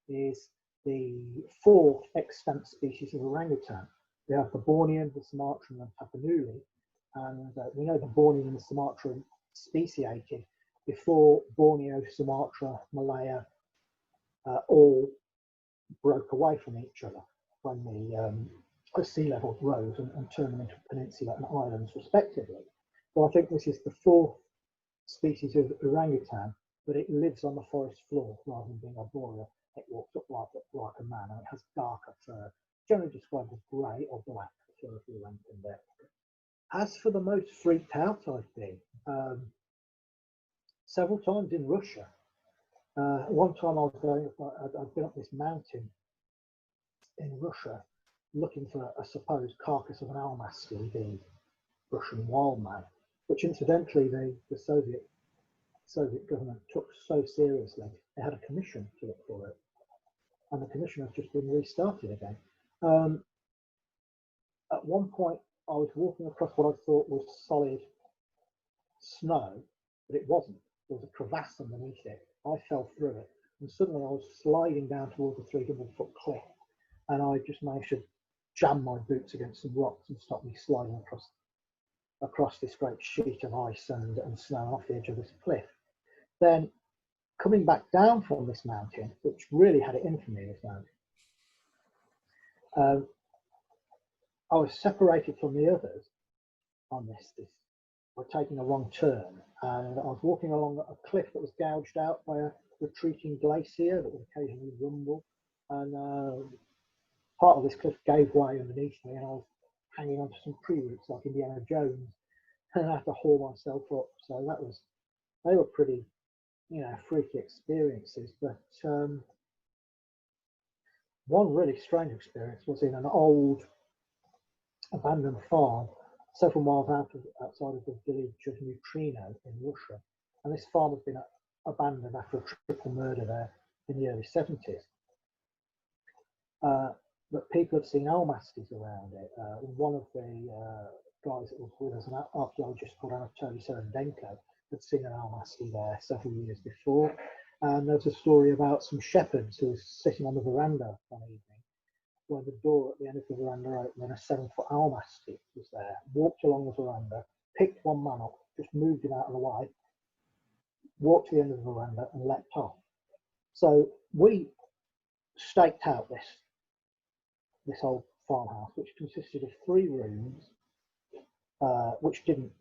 is the 4th extant species of orangutan. We have the Bornean, the Sumatran, and Tapanuli, and we know the Bornean and the Sumatran speciated before Borneo, Sumatra, Malaya all broke away from each other when the sea levels rose and turned them into peninsula and islands respectively. So I think this is the 4th species of orangutan, but it lives on the forest floor rather than being arboreal. It walks up like a man, and it has darker fur, generally described as grey or black, the fur of the orangutan there. As for the most freaked out I've been, several times in Russia. One time I was I'd been up this mountain in Russia looking for a supposed carcass of an almasty, the Russian wild man, which incidentally the Soviet government took so seriously, they had a commission to look for it, and the commission has just been restarted again. At one point, I was walking across what I thought was solid snow, but it wasn't. There was a crevasse underneath it. I fell through it, and suddenly I was sliding down towards a 300-foot cliff, and I just managed to jam my boots against some rocks and stop me sliding across this great sheet of ice and snow off the edge of this cliff. Then, coming back down from this mountain, which really had it in for me, this mountain, I was separated from the others on this by taking a wrong turn, and I was walking along a cliff that was gouged out by a retreating glacier that would occasionally rumble, and part of this cliff gave way underneath me, and I was hanging onto some tree roots like Indiana Jones, and I had to haul myself up. So they were pretty, freaky experiences. But one really strange experience was in an old abandoned farm several miles outside of the village of Neutrino in Russia, and this farm had been abandoned after a triple murder there in the early 70s. But people had seen almasties around it. One of the guys that was with us, an archaeologist called Anatoly Serendenko, had seen an almasty there several years before. And there was a story about some shepherds who was sitting on the veranda one evening, where the door at the end of the veranda opened and a 7-foot almasty was there, walked along the veranda, picked one man up, just moved him out of the way, walked to the end of the veranda and leapt off. So we staked out this old farmhouse, which consisted of 3 rooms, which didn't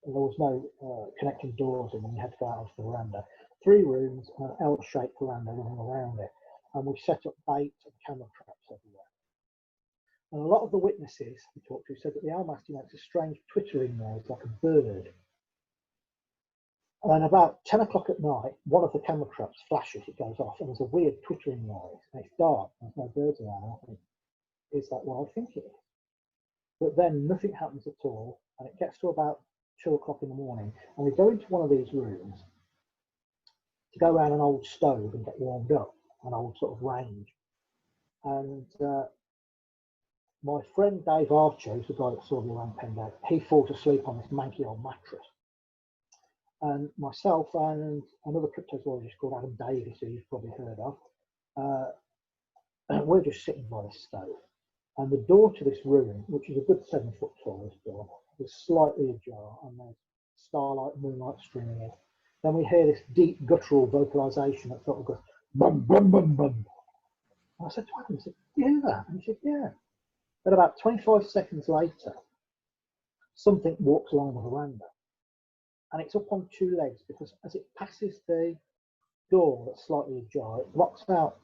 there was no connecting doors in them. You had to go out onto the veranda. 3 rooms, an L-shaped veranda running around it, and we set up bait and camera traps everywhere. And a lot of the witnesses we talked to said that the Almasty makes a strange twittering noise like a bird. And about 10 o'clock at night, one of the camera traps flashes, it goes off, and there's a weird twittering noise, and it's dark, there's no birds around. I think, is that what I think it is? But then nothing happens at all, and it gets to about 2 o'clock in the morning, and we go into one of these rooms to go around an old stove and get warmed up, an old sort of range. And my friend Dave Archer, who's the guy that saw the orang pendek, he falls asleep on this manky old mattress. And myself and another cryptozoologist called Adam Davis, who you've probably heard of, we're just sitting by this stove. And the door to this room, which is a good 7 foot tall, this door, is slightly ajar, and there's starlight, moonlight streaming in. Then we hear this deep guttural vocalization that sort of goes bum bum bum bum. And I said to Adam, I said, "Do you hear that?" And he said, "Yeah." Then about 25 seconds later, something walks along the veranda, and it's up on 2 legs, because as it passes the door that's slightly ajar, it blocks out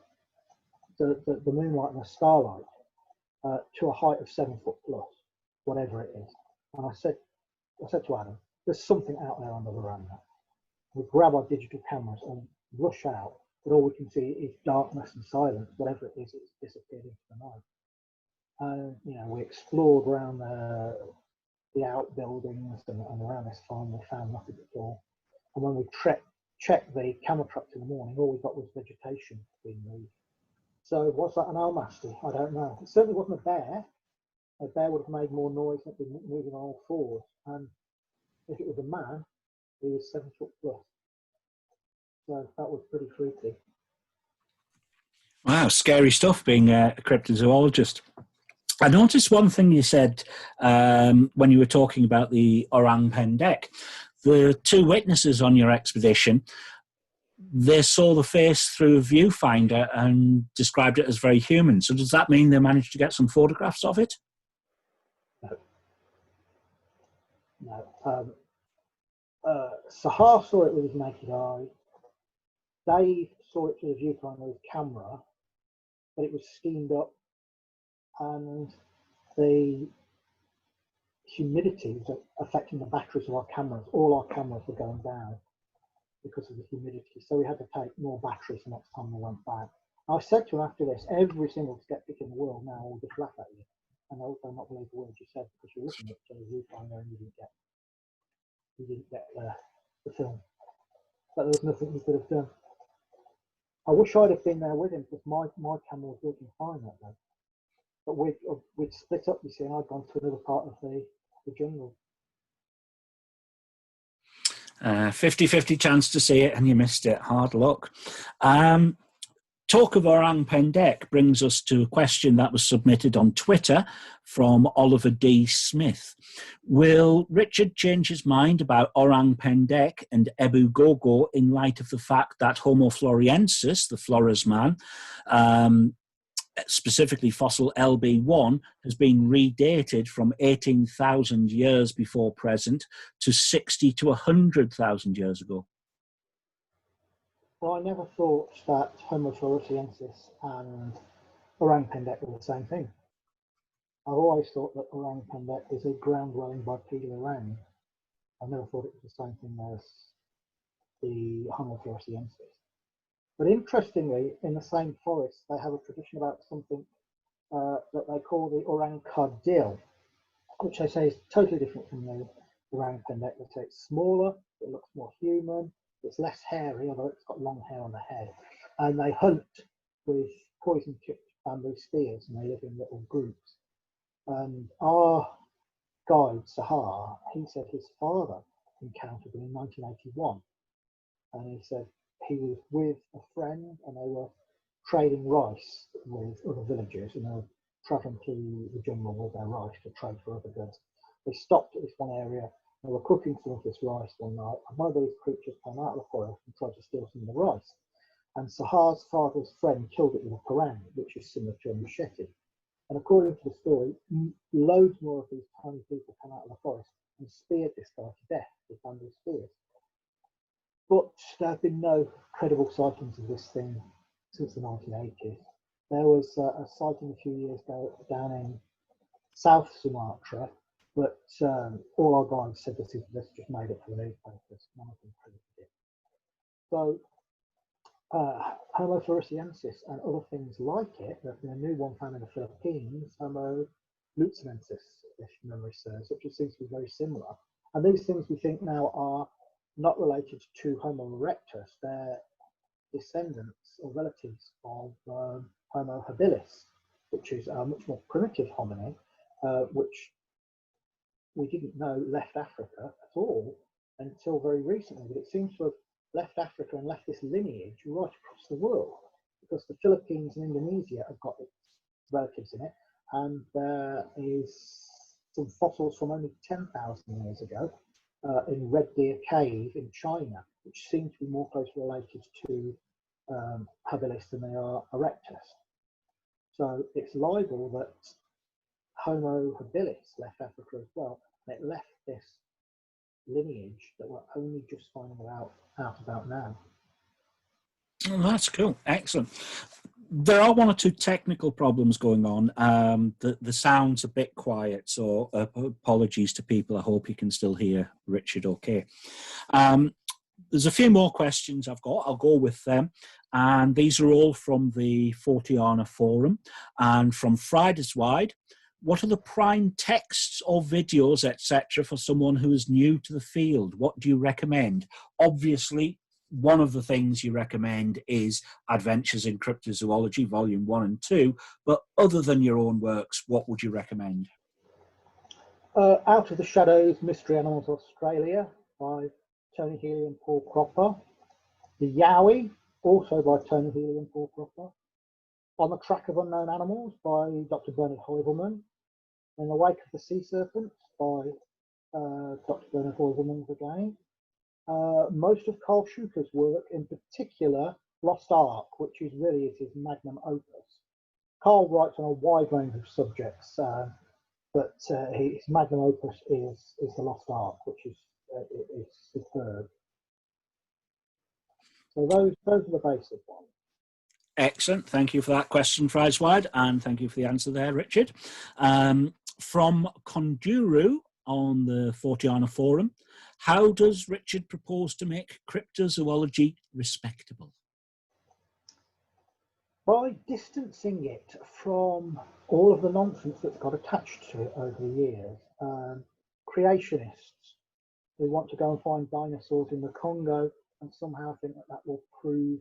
the moonlight and the starlight to a height of 7 foot plus, whatever it is. And I said to Adam, "There's something out there on the veranda." We grab our digital cameras and rush out, but all we can see is darkness and silence. Whatever it is, it's disappeared into the night. And we explored around the outbuildings and around this farm. We found nothing at all. And when we checked the camera traps in the morning, all we got was vegetation being moved. So was that an Almasty? I don't know. It certainly wasn't a bear. A bear would have made more noise than been moving on all 4s. And if it was a man, he was 7 foot plus. So that was pretty freaky. Wow, scary stuff being a cryptozoologist. I noticed one thing you said when you were talking about the orang pendek. The 2 witnesses on your expedition, they saw the face through a viewfinder and described it as very human. So does that mean they managed to get some photographs of it? No. Sahar saw it with his naked eye. Dave saw it through the viewfinder with his camera, but it was steamed up, and the humidity was affecting the batteries of our cameras. All our cameras were going down because of the humidity, so we had to take more batteries the next time we went back. I said to him after this, every single skeptic in the world now will just laugh at you, and they'll not believe the words you said, because you're looking at the viewfinder and you didn't get the film. But there was nothing we could have done. I wish I'd have been there with him, because my camera was working fine that day. But we'd split up, you see, and I'd gone to another part of the jungle. 50-50 chance to see it, and you missed it. Hard luck. Talk of orang pendek brings us to a question that was submitted on Twitter from Oliver D. Smith. Will Richard change his mind about orang pendek and Ebu Gogo in light of the fact that Homo floresiensis, the Flores man, specifically fossil LB1, has been redated from 18,000 years before present to 60 to 100,000 years ago? Well, I never thought that Homo floresiensis and orang pendek were the same thing. I've always thought that orang pendek is a ground-dwelling bipedal orang. I never thought it was the same thing as the Homo floresiensis. But interestingly, in the same forest, they have a tradition about something that they call the orang kardil, which they say is totally different from the orang pendek. They say it's smaller, it looks more human, it's less hairy, although it's got long hair on the head. And they hunt with poison-tipped bamboo spears, and they live in little groups. And our guide, Sahar, he said his father encountered them in 1981. And he said he was with a friend, and they were trading rice with other villagers, and they were travelling through the jungle with their rice to trade for other goods. They stopped at this one area. They were cooking some of this rice one night, and one of these creatures came out of the forest and tried to steal some of the rice. And Sahar's father's friend killed it with a parang, which is similar to a machete. And according to the story, loads more of these tiny people come out of the forest and speared this guy to death with bamboo spears. But there have been no credible sightings of this thing since the 1980s. There was a sighting a few years ago down in South Sumatra, but all our guides said this just made it for the newspapers. None of them credited it. So Homo floresiensis and other things like it, there's been a new one found in the Philippines, Homo lutzenensis, if memory serves, which seems to be very similar. And these things we think now are not related to Homo erectus, they're descendants or relatives of Homo habilis, which is a much more primitive hominid, which we didn't know left Africa at all until very recently, but it seems to have left Africa and left this lineage right across the world, because the Philippines and Indonesia have got its relatives in it, and there is some fossils from only 10,000 years ago in Red Deer Cave in China, which seem to be more closely related to habilis than they are erectus. So it's liable that Homo habilis left Africa as well, and it left this lineage that we're only just finding out about now. Oh, that's cool. Excellent. There are one or two technical problems going on. The sound's a bit quiet, so apologies to people. I hope you can still hear Richard okay. There's a few more questions I've got. I'll go with them. And these are all from the Fortean Forum and from Fridays Wide. What are the prime texts or videos, etc., for someone who is new to the field? What do you recommend? Obviously, one of the things you recommend is Adventures in Cryptozoology, Volume 1 and 2. But other than your own works, what would you recommend? Out of the Shadows, Mystery Animals Australia by Tony Healy and Paul Cropper. The Yowie, also by Tony Healy and Paul Cropper. On the Track of Unknown Animals by Dr. Bernard Heuvelman. In the Wake of the Sea Serpents by Dr. Bernard Heuvelman again. Most of Carl Schuker's work, in particular Lost Ark, which is really his magnum opus. Carl writes on a wide range of subjects, but his magnum opus is the Lost Ark, which is superb. So those are the basic ones. Excellent. Thank you for that question, Fridays Wide, and thank you for the answer there, Richard. From Konduru on the Fortean Forum, how does Richard propose to make cryptozoology respectable? By distancing it from all of the nonsense that's got attached to it over the years. Creationists who want to go and find dinosaurs in the Congo and somehow think that will prove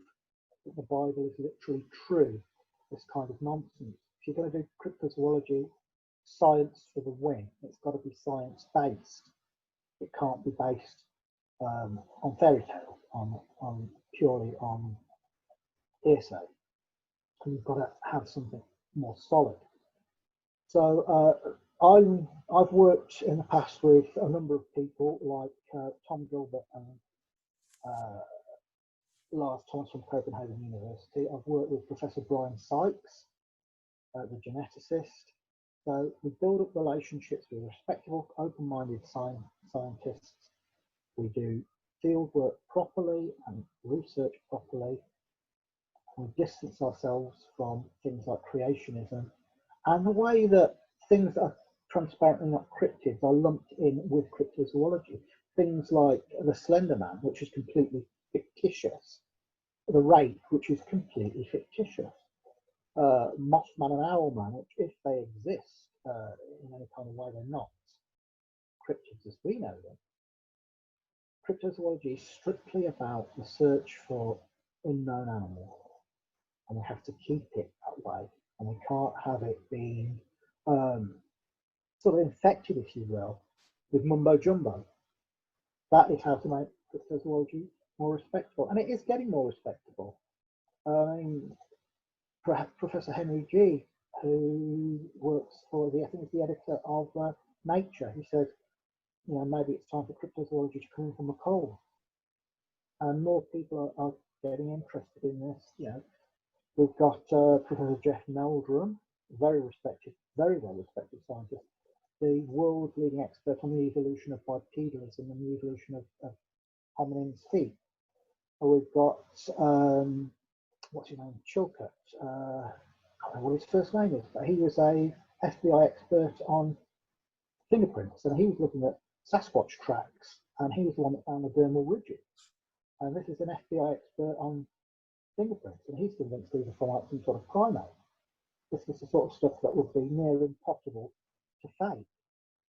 that the Bible is literally true. This kind of nonsense. If you're going to do cryptozoology, science for the win, it's got to be science-based. It can't be based on fairy tales, purely on hearsay. And you've got to have something more solid. So I've worked in the past with a number of people like Tom Gilbert and Lars Thomas from Copenhagen University. I've worked with Professor Brian Sykes, the geneticist. So we build up relationships with respectable, open-minded scientists. We do field work properly and research properly. We distance ourselves from things like creationism and the way that things that are transparently not cryptids are lumped in with cryptozoology. Things like the Slender Man, which is completely fictitious. The Wraith, which is completely fictitious. Mothman and Owlman, which if they exist in any kind of way, they're not cryptids as we know them. Cryptozoology is strictly about the search for unknown animals, and we have to keep it that way, and we can't have it being sort of infected, if you will, with mumbo jumbo. That is how to make cryptozoology more respectable, and it is getting more respectable. I mean, Professor Henry G, who works for I think it's the editor of Nature, he says, you know, maybe it's time for cryptozoology to come from the cold. And more people are getting interested in this. You know, we've got Professor Jeff Meldrum, very respected, very well respected scientist, the world's leading expert on the evolution of bipedalism and the evolution of hominins' feet. And we've got, what's his name, Chilcott. I don't know what his first name is, but he was a FBI expert on fingerprints, and he was looking at Sasquatch tracks, and he was the one that found the dermal ridges. And this is an FBI expert on fingerprints, and he's convinced these are from like some sort of primate. This is the sort of stuff that would be near impossible to fake.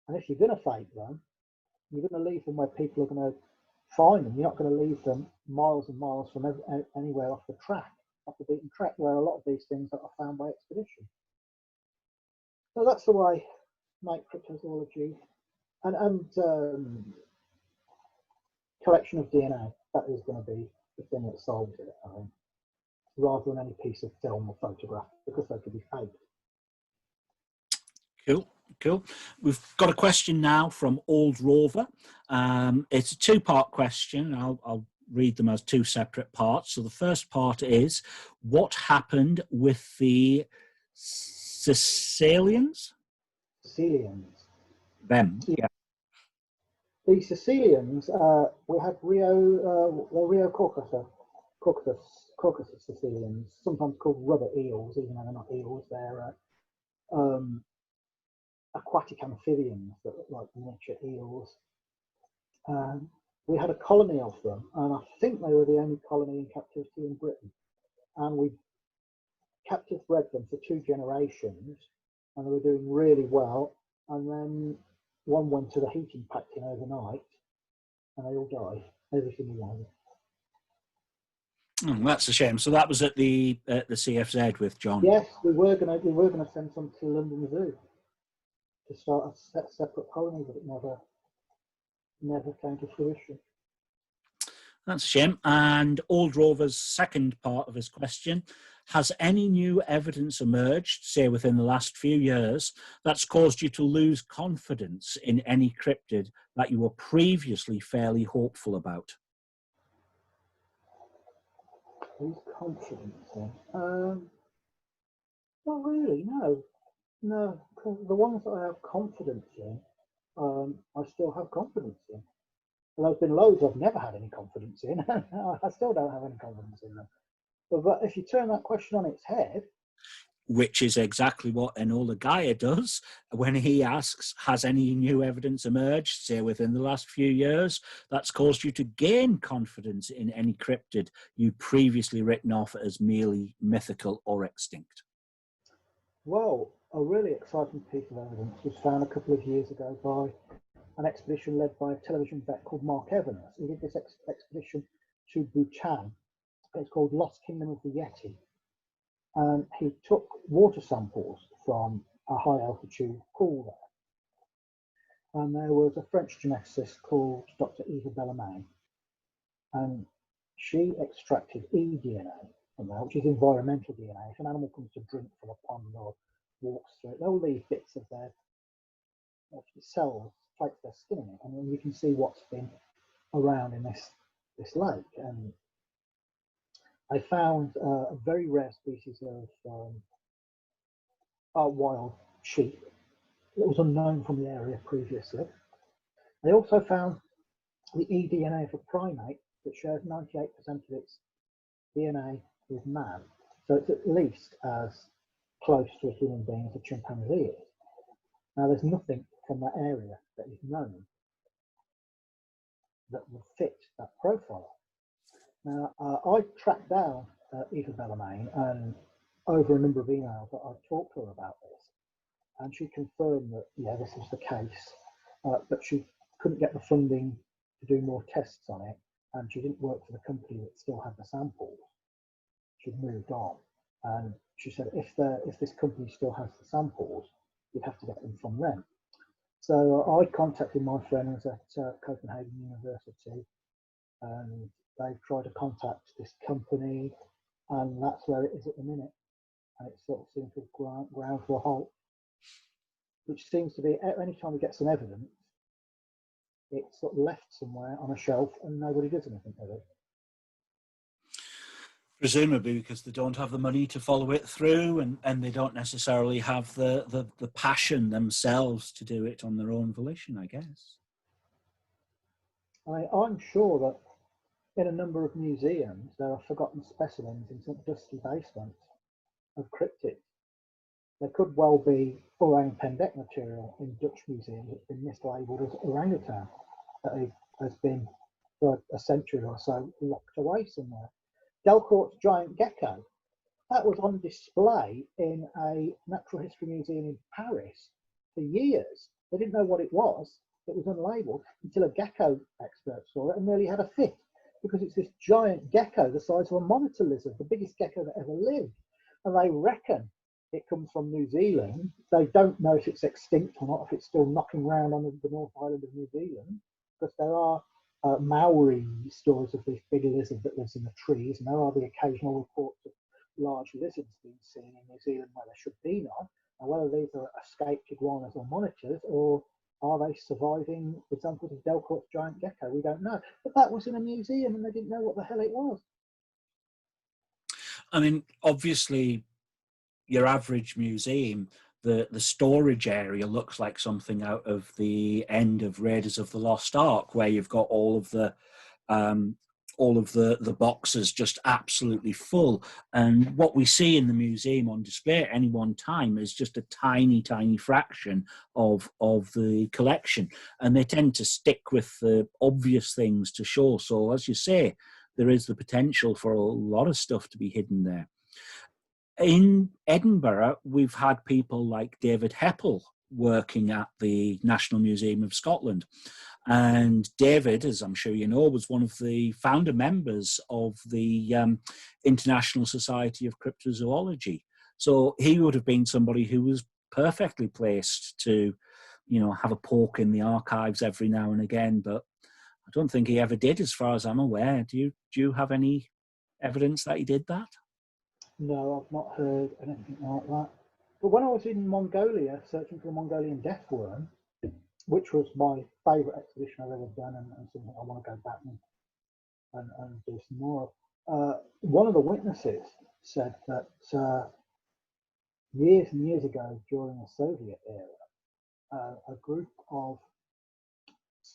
And if you're going to fake them, you're going to leave them where people are going to find them. You're not going to leave them miles and miles from anywhere off the track, off the beaten track, where a lot of these things are found by expedition. So that's the way I make cryptozoology and collection of DNA. That is going to be the thing that solves it, I think, rather than any piece of film or photograph, because they could be faked. Cool, cool. We've got a question now from Old Rover. It's a two-part question. I'll read them as two separate parts. So the first part is, what happened with the Sicilians? Sicilians. Them, yeah. The Sicilians, we have the Rio Caucasus Sicilians, sometimes called rubber eels, even though they're not eels, they're aquatic amphibians that look like miniature eels. We had a colony of them, and I think they were the only colony in captivity in Britain. And we captive bred them for 2 generations, and they were doing really well. And then one went to the heating packed in overnight, and they all died, every single one. Oh, that's a shame. So that was at the CFZ with John. Yes, we were gonna send some to London Zoo to start a separate colony, but it never came to fruition. That's a shame. And Old Rover's second part of his question, has any new evidence emerged, say within the last few years, that's caused you to lose confidence in any cryptid that you were previously fairly hopeful about? Lose confidence in? Not really, no. No, the ones that I have confidence in, I still have confidence in. Well, there's been loads I've never had any confidence in. I still don't have any confidence in them. But if you turn that question on its head, which is exactly what Enola Gaia does when he asks, has any new evidence emerged, say within the last few years, that's caused you to gain confidence in any cryptid you previously written off as merely mythical or extinct? Well, a really exciting piece of evidence was found a couple of years ago by an expedition led by a television vet called Mark Evans. He did this expedition to Bhutan. It's called Lost Kingdom of the Yeti. And he took water samples from a high altitude pool there. And there was a French geneticist called Dr. Eva Bellarmine. And she extracted eDNA from there, which is environmental DNA. If an animal comes to drink from a pond or walks through it, they'll leave bits of their cells, flakes their skin in it, and then you can see what's been around in this lake. And they found a very rare species of wild sheep that was unknown from the area previously. They also found the eDNA of a primate that shares 98% of its DNA with man. So it's at least as close to a human being as a chimpanzee is. Now, there's nothing from that area that is known that would fit that profile. Now, I tracked down Eva Bellarmine, and over a number of emails that I talked to her about this, and she confirmed that, yeah, this was the case, but she couldn't get the funding to do more tests on it, and she didn't work for the company that still had the samples. She'd moved on, and she said, if this company still has the samples, you'd have to get them from them. So I contacted my friends at Copenhagen University, and they've tried to contact this company, and that's where it is at the minute. And it sort of seems to have ground to a halt, which seems to be, any time we get some evidence, it's sort of left somewhere on a shelf and nobody does anything with it. Presumably because they don't have the money to follow it through, and they don't necessarily have the passion themselves to do it on their own volition, I guess. I'm sure that in a number of museums there are forgotten specimens in some dusty basements of cryptids. There could well be orang pendek material in Dutch museums that's been mislabeled as orangutan, that has been for a century or so locked away somewhere. Delcourt's giant gecko, that was on display in a natural history museum in Paris for years. They didn't know what it was unlabeled, until a gecko expert saw it and nearly had a fit, because it's this giant gecko the size of a monitor lizard, the biggest gecko that ever lived. And they reckon it comes from New Zealand. They don't know if it's extinct or not, if it's still knocking around on the North Island of New Zealand, because there are Maori stories of this big lizard that lives in the trees, and there are the occasional reports of large lizards being seen in New Zealand where there should be none. And whether these are escaped iguanas or monitors, or are they surviving examples of Delcourt's giant gecko, we don't know. But that was in a museum and they didn't know what the hell it was. I mean, obviously, your average museum, the storage area looks like something out of the end of Raiders of the Lost Ark, where you've got all of the boxes just absolutely full. And what we see in the museum on display at any one time is just a tiny, tiny fraction of the collection. And they tend to stick with the obvious things to show. So as you say, there is the potential for a lot of stuff to be hidden there. In Edinburgh, we've had people like David Heppel working at the National Museum of Scotland. And David, as I'm sure you know, was one of the founder members of the International Society of Cryptozoology. So he would have been somebody who was perfectly placed to, you know, have a poke in the archives every now and again. But I don't think he ever did, as far as I'm aware. Do you have any evidence that he did that? No, I've not heard anything like that. But when I was in Mongolia searching for the Mongolian death worm, which was my favourite expedition I've ever done, and something I want to go back and do some more of, one of the witnesses said that years and years ago, during the Soviet era, a group of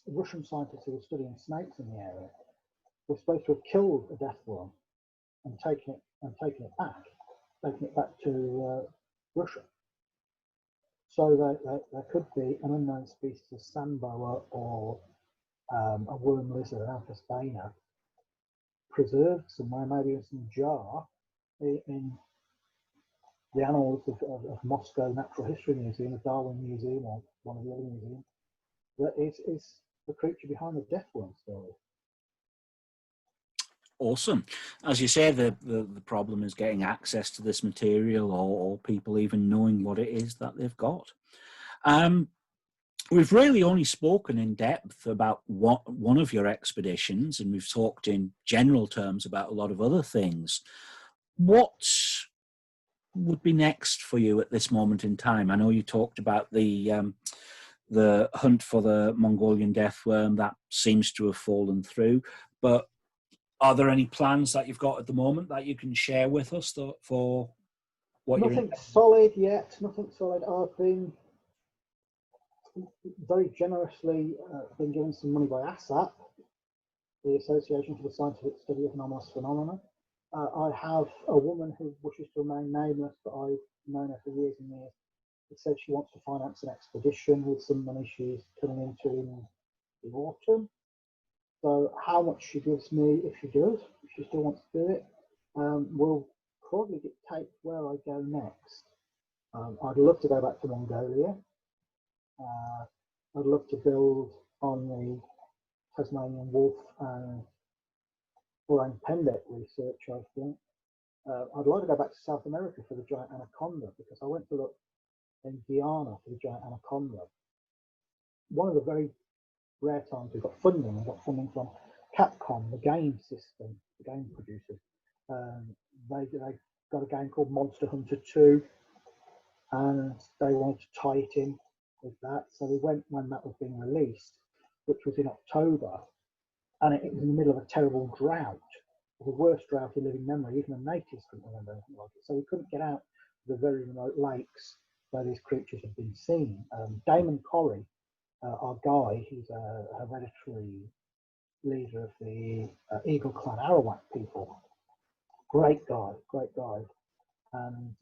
Russian scientists who were studying snakes in the area were supposed to have killed a death worm and taken it back to Russia. So there could be an unknown species of sand boa or a worm lizard, Alpha spana, preserved somewhere, maybe in some jar in the annals of Moscow Natural History Museum, the Darwin Museum, or one of the other museums, that is the creature behind the death worm story. Awesome. As you say, the problem is getting access to this material, or people even knowing what it is that they've got. We've really only spoken in depth about one of your expeditions, and we've talked in general terms about a lot of other things. What would be next for you at this moment in time? I know you talked about the hunt for the Mongolian death worm. That seems to have fallen through, but are there any plans that you've got at the moment that you can share with us for what you're Nothing solid yet, nothing solid. I've been very generously been given some money by ASAP, the Association for the Scientific Study of Anomalous Phenomena. I have a woman who wishes to remain nameless, but I've known her for years and years. She said she wants to finance an expedition with some money she's coming into in the autumn. So how much she gives me, if she does, if she still wants to do it, will probably dictate where I go next. I'd love to go back to Mongolia. I'd love to build on the Tasmanian wolf and orang pendek research I've done. I'd like to go back to South America for the giant anaconda, because I went to look in Guyana for the giant anaconda. One of the very rare times we got funding. We got funding from Capcom, the game system, the game producers. They got a game called Monster Hunter 2, and they wanted to tie it in with that. So we went when that was being released, which was in October, and it was in the middle of a terrible drought. the worst drought in living memory. Even the natives couldn't remember anything like it. So we couldn't get out to the very remote lakes where these creatures had been seen. Damon Corrie, our guide, he's a hereditary leader of the Eagle Clan Arawak people. Great guy, and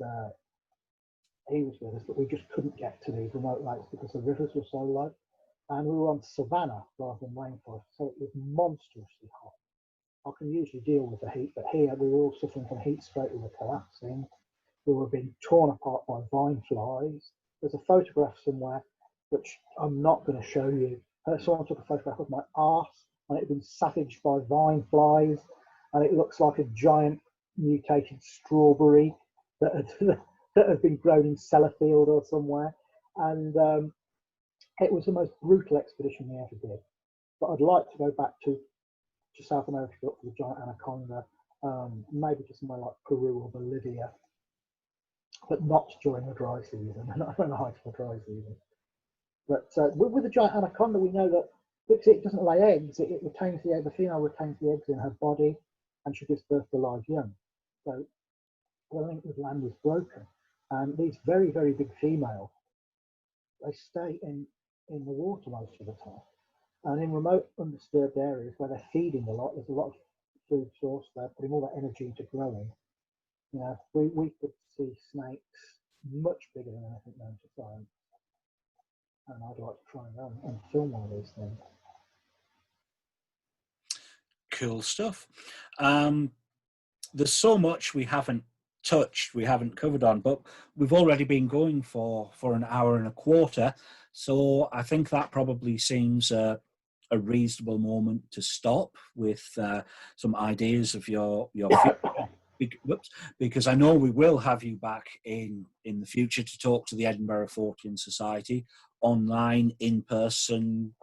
he was with us, but we just couldn't get to these remote lakes because the rivers were so low, and we were on savanna rather than rainforest, so it was monstrously hot. I can usually deal with the heat, but here we were all suffering from heat stroke. We were collapsing. We were being torn apart by vine flies. There's a photograph somewhere, which I'm not going to show you. Someone took a photograph of my arse, and it had been savaged by vine flies, and it looks like a giant mutated strawberry that had been grown in Sellafield or somewhere. And it was the most brutal expedition we ever did. But I'd like to go back to South America to look for the giant anaconda, maybe to somewhere like Peru or Bolivia, but not during the dry season, not in the height of the dry season. But with the giant anaconda, we know that because it doesn't lay eggs, it retains the egg. The female retains the eggs in her body, and she gives birth to live young. So the link with land is broken, and these very, very big females, they stay in the water most of the time. And in remote, undisturbed areas where they're feeding a lot, there's a lot of food source there, putting all that energy into growing. You know, we could see snakes much bigger than anything known to science. And I'd like to try and film one of these things. Cool stuff. There's so much we haven't touched, we haven't covered on, but we've already been going for an hour and a quarter. So I think that probably seems a reasonable moment to stop with some ideas of your because I know we will have you back in the future to talk to the Edinburgh Fortean Society online, in person,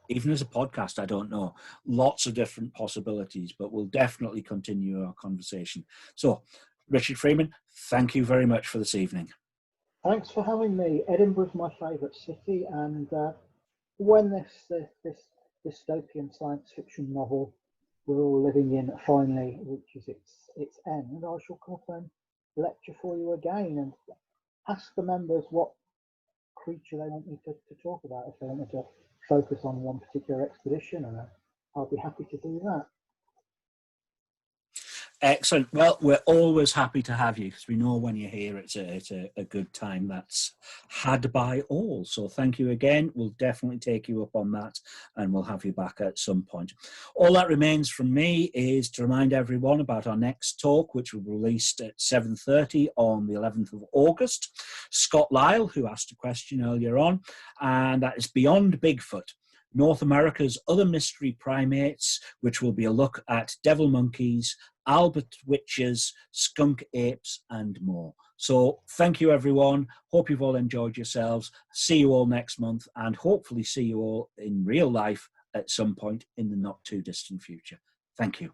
even as a podcast. I don't know, lots of different possibilities, but we'll definitely continue our conversation. So Richard Freeman, thank you very much for this evening. Thanks for having me. Edinburgh's my favourite city, and when this dystopian science fiction novel we're all living in finally reaches its end, I shall come up and lecture for you again and ask the members what creature they want me to talk about, if they want me to focus on one particular expedition, and I'll be happy to do that. Excellent. Well, we're always happy to have you because we know when you're here, it's a good time that's had by all. So thank you again. We'll definitely take you up on that, and we'll have you back at some point. All that remains from me is to remind everyone about our next talk, which will be released at 7:30 on the 11th of August. Scott Lyle, who asked a question earlier on, and that is Beyond Bigfoot, North America's Other Mystery Primates, which will be a look at devil monkeys, Albert witches, skunk apes, and more. So thank you, everyone. Hope you've all enjoyed yourselves. See you all next month, and hopefully see you all in real life at some point in the not too distant future. Thank you.